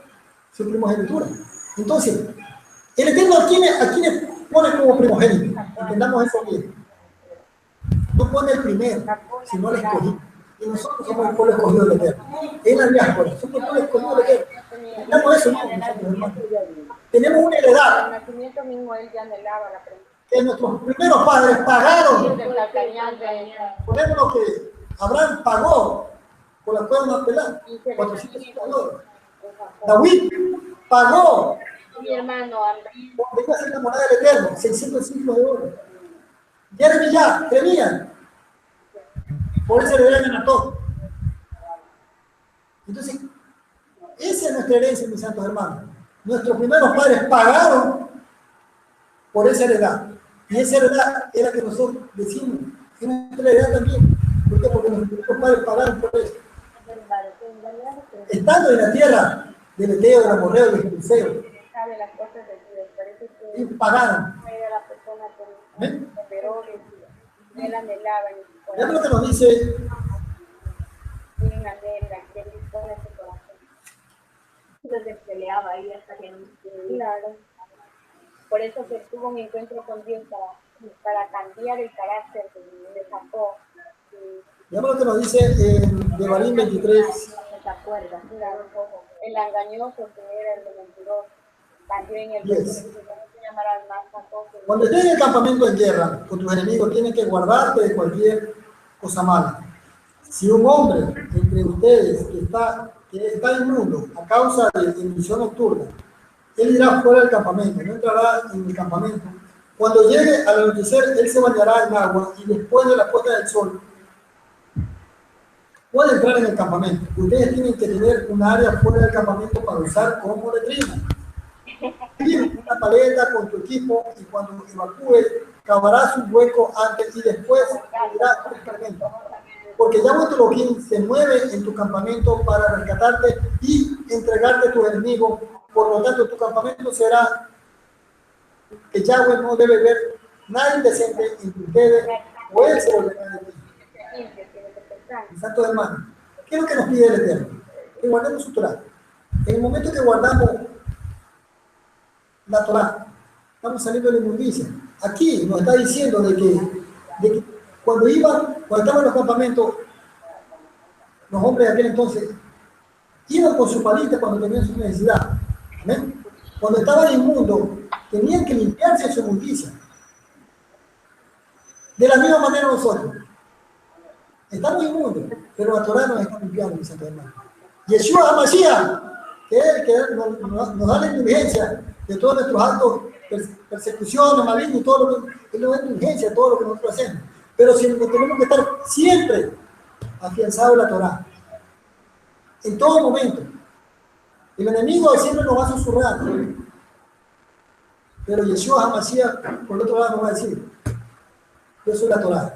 [SPEAKER 1] su primogenitura. Entonces, el Eterno a quienes pone como primogénito. Entendamos eso bien. No pone el primero, sino el escogido. Y nosotros somos el pueblo escogido del Eterno. En la diáspora, somos el pueblo escogido del Eterno. Entendamos eso, ¿no? Tenemos una heredad.
[SPEAKER 2] El nacimiento mismo él ya anhelaba la presencia.
[SPEAKER 1] Que nuestros primeros padres pagaron. Ponemos que Abraham pagó por la cueva de Macpelá, 450 dólares. David pagó.
[SPEAKER 2] Mi hermano
[SPEAKER 1] Venga a ser la moneda del Eterno, 600 ciclos de oro. Jeremías, por eso le dan a todos. Entonces, esa es nuestra herencia, mis santos hermanos. Nuestros primeros padres pagaron por esa heredad. Y esa heredad era que nosotros decimos, es nuestra heredad también. ¿Por qué? Porque nuestros primeros padres pagaron por eso. Estando en la tierra del Eteo, del Amorreo, del Jebuseo, y pagaron. ¿Ven? Veamos lo que nos dice.
[SPEAKER 2] Entonces peleaba ahí hasta que claro. Por eso que tuvo un encuentro con Dios para cambiar el carácter de Jacob.
[SPEAKER 1] Veamos lo que nos dice en Devarim 23.
[SPEAKER 2] ¿Se acuerda? Claro. El engañoso que era el de mentiroso. También el
[SPEAKER 1] Yes.
[SPEAKER 2] llamarán más Jacob.
[SPEAKER 1] Cuando estés en el campamento en guerra con tus enemigos, tienes que guardarte de cualquier cosa mala. Si un hombre entre ustedes que está inmundo a causa de emisión nocturna, él irá fuera del campamento, no entrará en el campamento. Cuando llegue al anochecer, él se bañará en agua y después de la puesta del sol puede entrar en el campamento. Ustedes tienen que tener un área fuera del campamento para usar como letrina. Una paleta con tu equipo y cuando evacúe, cavarás un hueco antes y después irás al campamento. Porque Yahweh tu Elohim se mueve en tu campamento para rescatarte y entregarte a tus enemigos. Por lo tanto, tu campamento será que Yahweh no debe ver nada indecente entre ustedes o él se volverá de ti. Santos hermanos, ¿qué es lo que nos pide el Eterno? Que guardemos su Torah. En el momento que guardamos la Torah, estamos saliendo de la inmundicia. Aquí nos está diciendo de que cuando estaban en los campamentos, los hombres de aquel entonces iban con su palita cuando tenían su necesidad. ¿Amén? Cuando estaban inmundos, tenían que limpiarse de su inmundicia. De la misma manera nosotros. Estamos inmundos, pero la Torah nos está limpiando, mis hermanos. Yeshua HaMashiach, que es el que nos da la indulgencia de todos nuestros actos, persecuciones, malignos y todo lo que Él nos da indulgencia, todo lo que nosotros hacemos. Pero tenemos que estar siempre afianzados en la Torah. En todo momento. El enemigo siempre nos va a susurrar. Pero Yeshua HaMashiach, por el otro lado, nos va a decir: yo soy la Torah.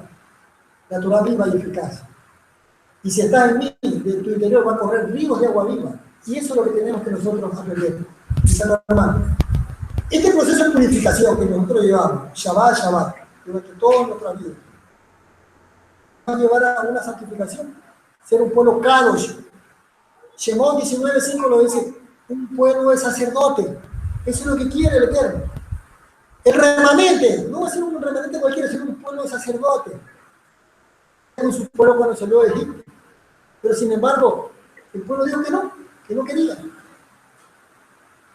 [SPEAKER 1] La Torah viva y eficaz. Y si estás en mí, de tu interior van a correr ríos de agua viva. Y eso es lo que tenemos que nosotros aprender. Mis hermanos, este proceso de purificación que nosotros llevamos, Shabbat, durante toda nuestra vida, va a llevar a una santificación, ser un pueblo Kadosh. Shemot 19:5 lo dice: un pueblo de sacerdote. Eso es lo que quiere el Eterno. El remanente, no va a ser un remanente cualquiera, sino un pueblo de sacerdote. Con su pueblo cuando salió de Egipto. Pero sin embargo, el pueblo dijo que no quería.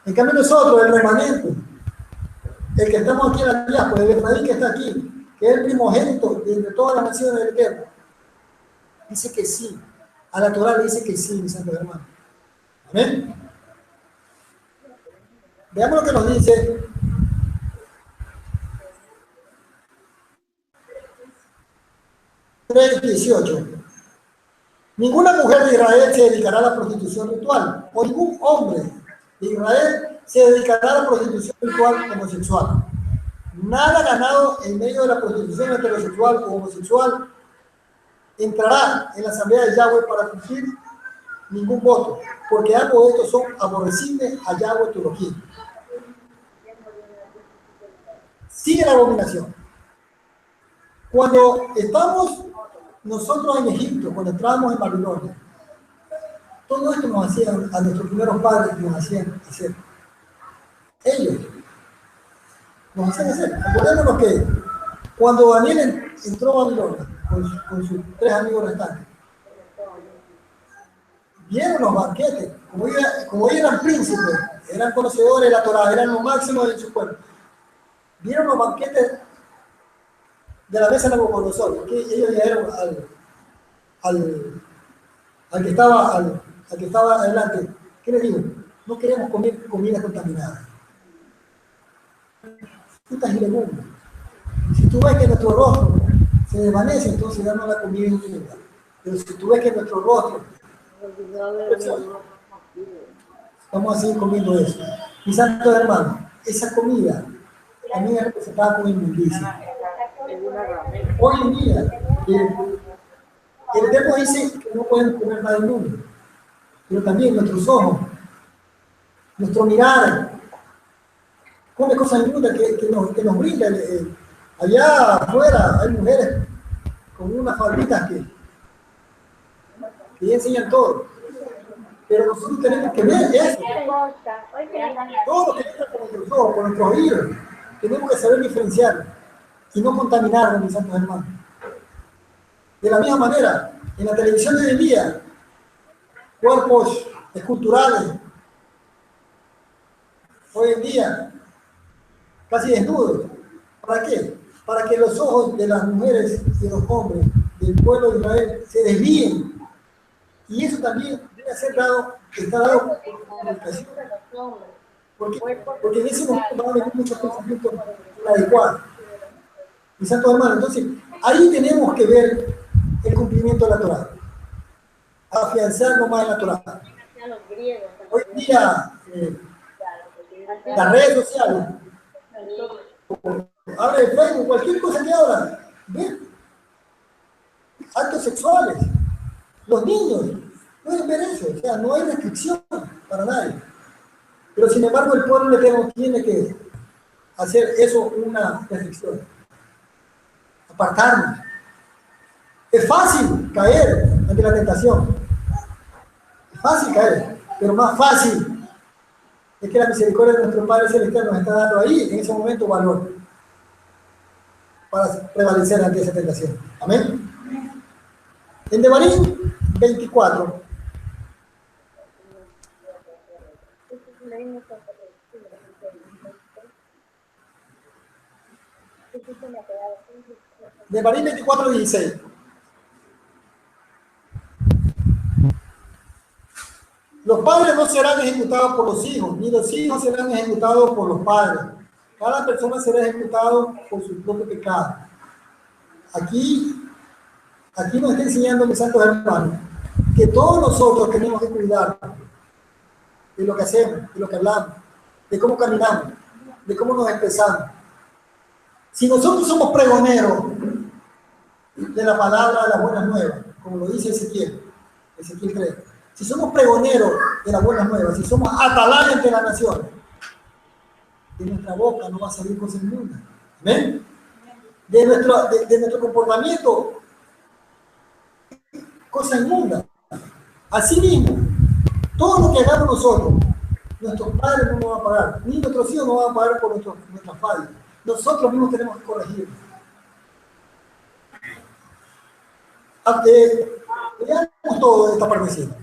[SPEAKER 1] En cambio nosotros, el remanente, el que estamos aquí en la diáspora, el Efraín que está aquí, que es el primogénito de todas las naciones del Eterno, dice que sí. A la Torah le dice que sí, mis santos hermanos. Amén. Veamos lo que nos dice Mateo 3:18. Ninguna mujer de Israel se dedicará a la prostitución ritual, o ningún hombre de Israel se dedicará a la prostitución ritual homosexual. Nada ganado en medio de la prostitución heterosexual o homosexual entrará en la asamblea de Yahweh para cumplir ningún voto, porque ambos de estos son aborrecibles a Yahweh tu Elohim. Sigue la abominación. Cuando estamos nosotros en Egipto, cuando entrábamos en Babilonia, todo esto nos hacían, a nuestros primeros padres nos hacían hacer. Ellos nos hacían hacer. Acordémonos que cuando Daniel entró a Babilonia con sus 3 amigos restantes, vieron los banquetes, como ellos eran príncipes, eran conocedores de la Torah, eran lo máximo de su pueblo. Vieron los banquetes de la mesa de Nabucodonosor, porque ellos llegaron al que estaba adelante. ¿Qué les digo? No queremos comer comida contaminada. Frutas y legumbres. Si tú ves que nuestro rostro se desvanece, entonces ya no la comida es inmunidad. Pero si tú ves que nuestro rostro vamos a seguir comiendo eso. Mis santos hermanos, esa comida también es representada con inmundicia. Hoy en día, el Eterno dice que no pueden comer nada inmundo, pero también nuestros ojos, nuestro mirar, come cosas inmundas que nos brindan. Allá afuera hay mujeres con unas falditas que enseñan todo, pero nosotros tenemos que ver eso. Todo lo que entra con nuestros ojos, con nuestros oídos, tenemos que saber diferenciarlo y no contaminarlo, mis santos hermanos. De la misma manera, en la televisión de hoy en día, cuerpos esculturales, hoy en día, casi desnudos. ¿Para qué? Para que los ojos de las mujeres y de los hombres del pueblo de Israel se desvíen. Y eso también debe ser dado, está dado por comunicación. Porque en ese momento van a venir muchos pensamientos inadecuados. Mis santos hermanos, entonces, ahí tenemos que ver el cumplimiento de la Torah. Afianzarnos más en la Torah. Hoy en día, las redes sociales, abre el Facebook, cualquier cosa que abra, ven actos sexuales. Los niños pueden ver eso, o sea, no hay restricción para nadie. Pero sin embargo, el pueblo eterno tiene que hacer eso una restricción. Apartarnos. Es fácil caer ante la tentación. Es fácil caer, pero más fácil es que la misericordia de nuestro Padre Celestial nos está dando ahí, en ese momento, valor para prevalecer ante esa tentación. Amén. En Devarim 24. Devarim 24:16. Los padres no serán ejecutados por los hijos, ni los hijos serán ejecutados por los padres. Cada persona será ejecutado por su propio pecado. Aquí nos está enseñando, mis santos hermanos, que todos nosotros tenemos que cuidar de lo que hacemos, de lo que hablamos, de cómo caminamos, de cómo nos expresamos. Si nosotros somos pregoneros de la palabra de las buenas nuevas, como lo dice Ezequiel 3, si somos pregoneros de las buenas nuevas, si somos atalayas entre las naciones, de nuestra boca no va a salir cosas inmundas. ¿Ven? De nuestro comportamiento, cosas inmundas. Así mismo, todo lo que hagamos nosotros, nuestros padres no nos van a pagar, ni nuestros hijos nos van a pagar por nuestras fallas. Nosotros mismos tenemos que corregir. Veamos todo esta partecita.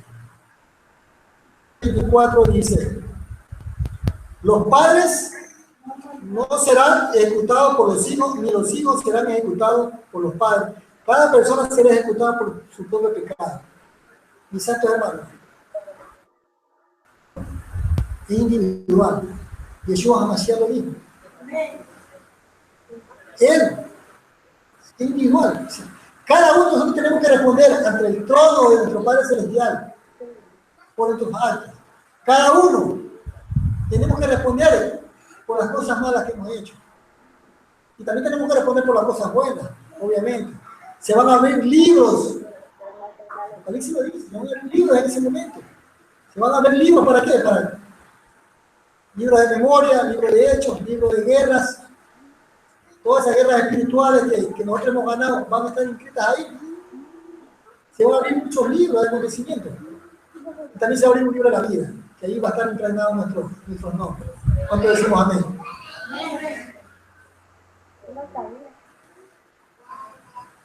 [SPEAKER 1] 24 dice: los padres no serán ejecutados por los hijos, ni los hijos serán ejecutados por los padres. Cada persona será ejecutada por su propio pecado. Mis santos hermanos, es individual. Yeshua Hamashiach lo dijo. Él es individual. Cada uno de nosotros tenemos que responder ante el trono de nuestro Padre Celestial por nuestros actos. Cada uno tenemos que responder por las cosas malas que hemos hecho. Y también tenemos que responder por las cosas buenas, obviamente. Se van a abrir libros. Alexis lo dice, se van a abrir libros en ese momento. Se van a abrir libros ¿para qué? Para libros de memoria, libros de hechos, libros de guerras. Todas esas guerras espirituales que nosotros hemos ganado van a estar inscritas ahí. Se van a abrir muchos libros de acontecimientos. Y también se va a abrir un libro de la vida, que ahí va a estar impregnado nuestros nombres. ¿Cuánto decimos amén?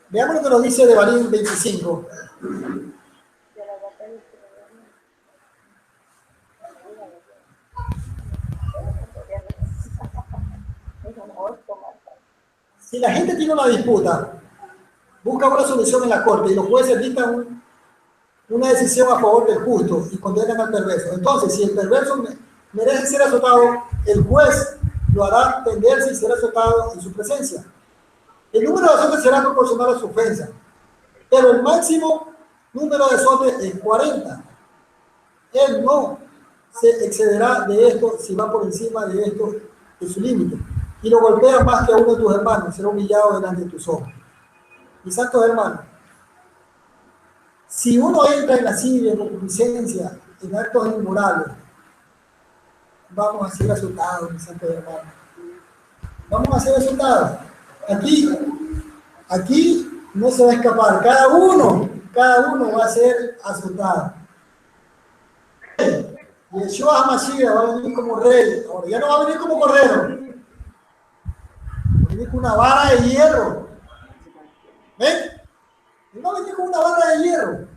[SPEAKER 1] Veamos lo que nos dice Devarim 25. Si la gente tiene una disputa, busca una solución en la corte y los jueces dictan una decisión a favor del justo y condenan al perverso. Entonces, si el perverso merece ser azotado, el juez lo hará tenderse y será azotado en su presencia. El número de azotes será proporcional a su ofensa, pero el máximo número de azotes es 40. Él no se excederá de esto si va por encima de esto, de su límite, y lo golpea más que a uno de tus hermanos, será humillado delante de tus ojos. Mis santos hermanos, si uno entra en lascivia, en concupiscencia, en actos inmorales, vamos a ser azotados, mis santos hermanos. Vamos a ser azotados. Aquí no se va a escapar. Cada uno va a ser azotado. Yeshua Hamashiach va a venir como rey. Ahora ya no va a venir como cordero. Va a venir con una vara de hierro. ¿Ven? Él va a venir con una vara de hierro.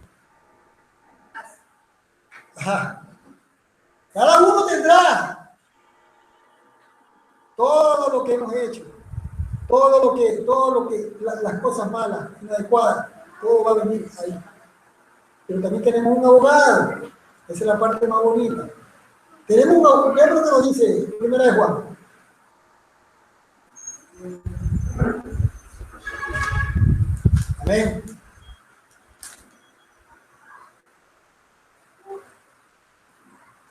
[SPEAKER 1] Ajá. Cada uno tendrá todo lo que hemos hecho, todo lo que las cosas malas, inadecuadas, todo va a venir ahí. Pero también tenemos un abogado, esa es la parte más bonita. Tenemos un abogado, ¿qué es lo que nos dice Primera de Juan? Amén.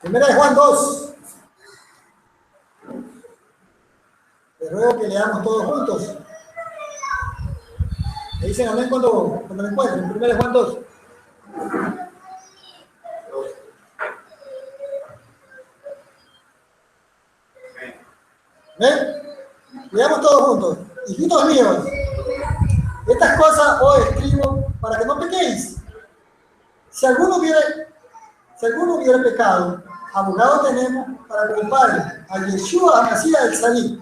[SPEAKER 1] Primera de Juan 2. Les ruego que leamos todos juntos. Me dicen amén cuando me encuentren. Primera de Juan 2. ¿Ven? Leamos todos juntos. Hijitos míos, estas cosas os escribo para que no pequéis. Si alguno hubiera pecado, abogado tenemos para con el Padre, a Yeshua Hamashiach el Salí.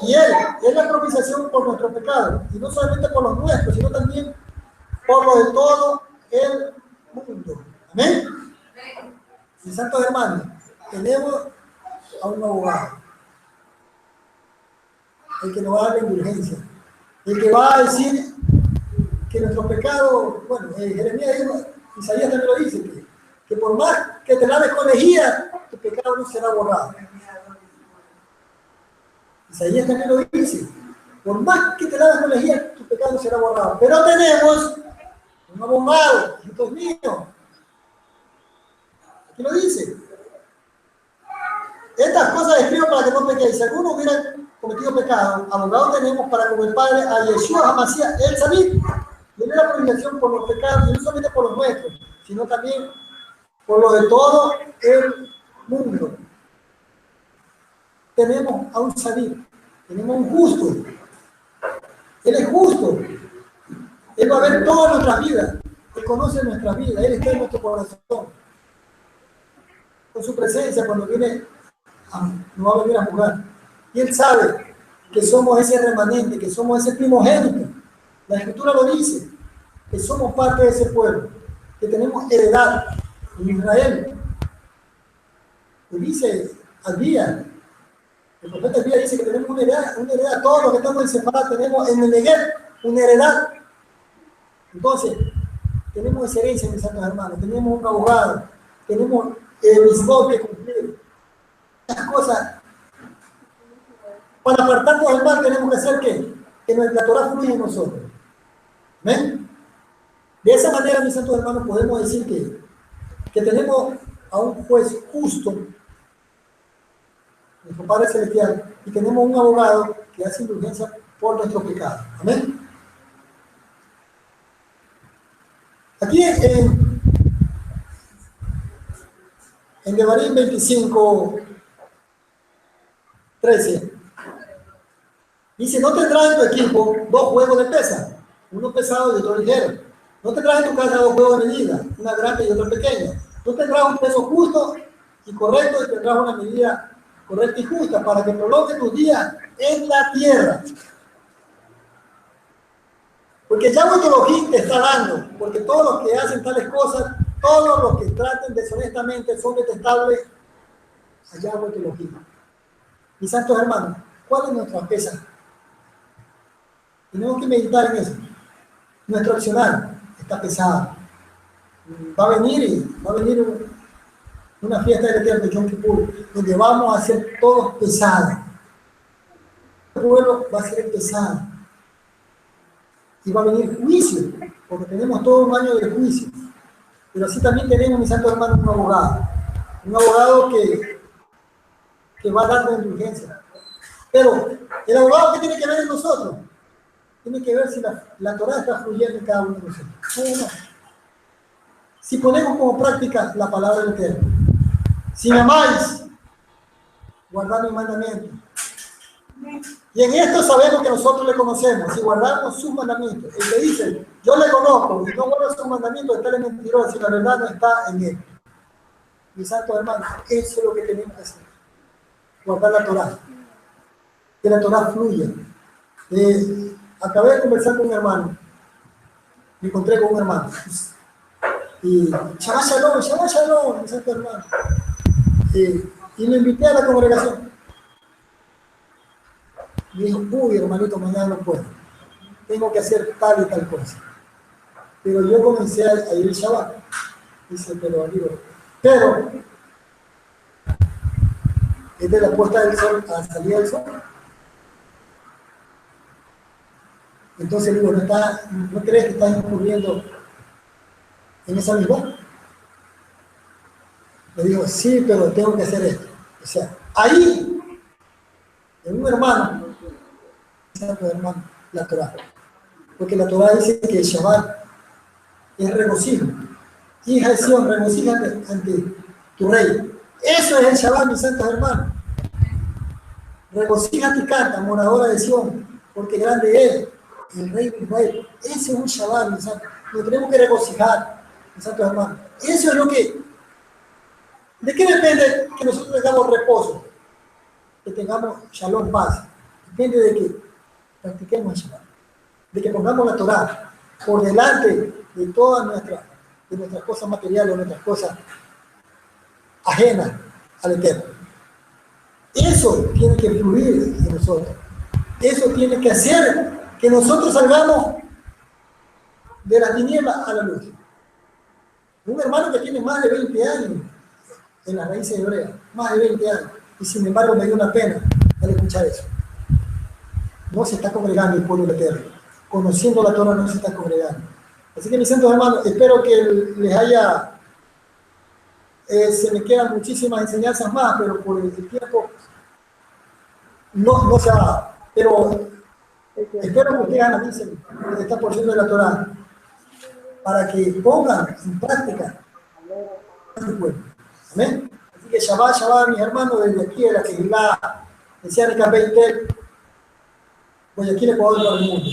[SPEAKER 1] Y Él es la propiciación por nuestros pecados, y no solamente por los nuestros, sino también por los de todo el mundo. Amén. Mis santos hermanos, tenemos a un abogado, el que nos va a dar la indulgencia, el que va a decir que nuestros pecados, bueno, Jeremías dijo, Isaías también lo dice, que por más que te laves con lejía, tu pecado no será borrado. Isaías también lo dice, por más que te laves con lejía, tu pecado no será borrado. Pero tenemos un abogado, hijitos míos. Aquí lo dice. Estas cosas escribo para que no pequéis. Si alguno hubiera cometido pecado, abogado tenemos para con el Padre a Yeshua Hamashiach el Salí. Y él es la purificación por los pecados, y no solamente por los nuestros, sino también por lo de todo el mundo. Tenemos a un Salí, tenemos a un justo. Él es justo. Él va a ver todas nuestras vidas. Él conoce nuestras vidas. Él está en nuestro corazón. Con su presencia, cuando viene, nos va a venir a juzgar. Y Él sabe que somos ese remanente, que somos ese primogénito. La Escritura lo dice, que somos parte de ese pueblo, que tenemos heredad en Israel. Lo dice al día. El profeta Elías dice que tenemos una heredad, todos los que estamos en Sefarad tenemos en el Negev una heredad. Entonces, tenemos esa herencia, mis santos hermanos, tenemos un abogado, tenemos mismos que cumplir. Estas cosas, para apartarnos del mal tenemos que hacer que la Torah fluya en nosotros. ¿Ven? De esa manera, mis santos hermanos, podemos decir que tenemos a un juez justo, nuestro Padre Celestial, y tenemos un abogado que hace indulgencia por nuestros pecados. Amén. Aquí en Devarim 25, 13, dice, no tendrás en tu equipo dos juegos de pesa, uno pesado y otro ligero. No tendrás en tu casa dos juegos de medida, una grande y otra pequeña. No tendrás un peso justo y correcto y tendrás una medida correcta y justa para que prolongue tus días en la tierra. Porque Yahweh Elohim te está dando, porque todos los que hacen tales cosas, todos los que traten deshonestamente son detestables a Yahweh Elohim. Mis santos hermanos, ¿cuál es nuestra pesa? Tenemos que meditar en eso. Nuestro accionar está pesado. Va a venir una fiesta del Eterno de Yom Kippur, donde vamos a ser todos pesados. El pueblo va a ser pesado. Y va a venir juicio, porque tenemos todo un año de juicio. Pero así también tenemos, mis santos hermanos, un abogado que va a darnos indulgencia. Pero el abogado, ¿qué tiene que ver en nosotros? Tiene que ver si la Torah está fluyendo en cada uno de nosotros. No. Si ponemos como práctica la palabra del Eterno, si me amáis, guardad mis mandamientos. Y en esto sabemos que nosotros le conocemos, si guardamos sus mandamientos. El que dice, yo le conozco y no guarda sus mandamientos, está en mentiroso, si la verdad no está en él. Mis santos hermanos, eso es lo que tenemos que hacer. Guardar la Torah. Que la Torah fluya. Acabé de conversar con un hermano. Me encontré con un hermano. Y Shabbat Shalom, mi santo hermano. Y lo invité a la congregación. Me dijo, uy, hermanito, mañana no puedo. Tengo que hacer tal y tal cosa. Pero yo comencé a ir el Shabbat. Dice, pero es de la puesta del sol a la salida del sol. Entonces digo, ¿no crees que estás incurriendo en esa misma? Le digo, sí, pero tengo que hacer esto. O sea, ahí, en un hermano, la Torah. Porque la Torah dice que el Shabbat es regocijo. Hija de Sion, regocíjate ante tu rey. Eso es el Shabbat, mis santos hermanos. Regocíjate y canta, moradora de Sion, porque grande es el rey de Israel. Ese es un Shabbat, mis santos. Nos tenemos que regocijar, mis santos hermanos. Eso es lo que... ¿De qué depende que nosotros tengamos reposo? Que tengamos shalom, paz. Depende de que practiquemos el Shabbat. De que pongamos la Torah por delante de todas nuestras cosas materiales, nuestras cosas ajenas al Eterno. Eso tiene que fluir en nosotros. Eso tiene que hacer que nosotros salgamos de las tinieblas a la luz. Un hermano que tiene más de 20 años en las raíces hebreas, más de 20 años, y sin embargo me dio una pena al escuchar eso. No se está congregando el pueblo del Eterno. Conociendo la Torah no se está congregando. Así que mis santos hermanos, espero que les haya... se me quedan muchísimas enseñanzas más, pero por el tiempo no se va. Pero espero que ustedes analicen esta porción de la Torah para que pongan en práctica el pueblo. Amén. Así que Shabbat, mis hermanos, desde aquí de la Kehilá, de Ciánica 20, Guayaquil, Ecuador, para el mundo.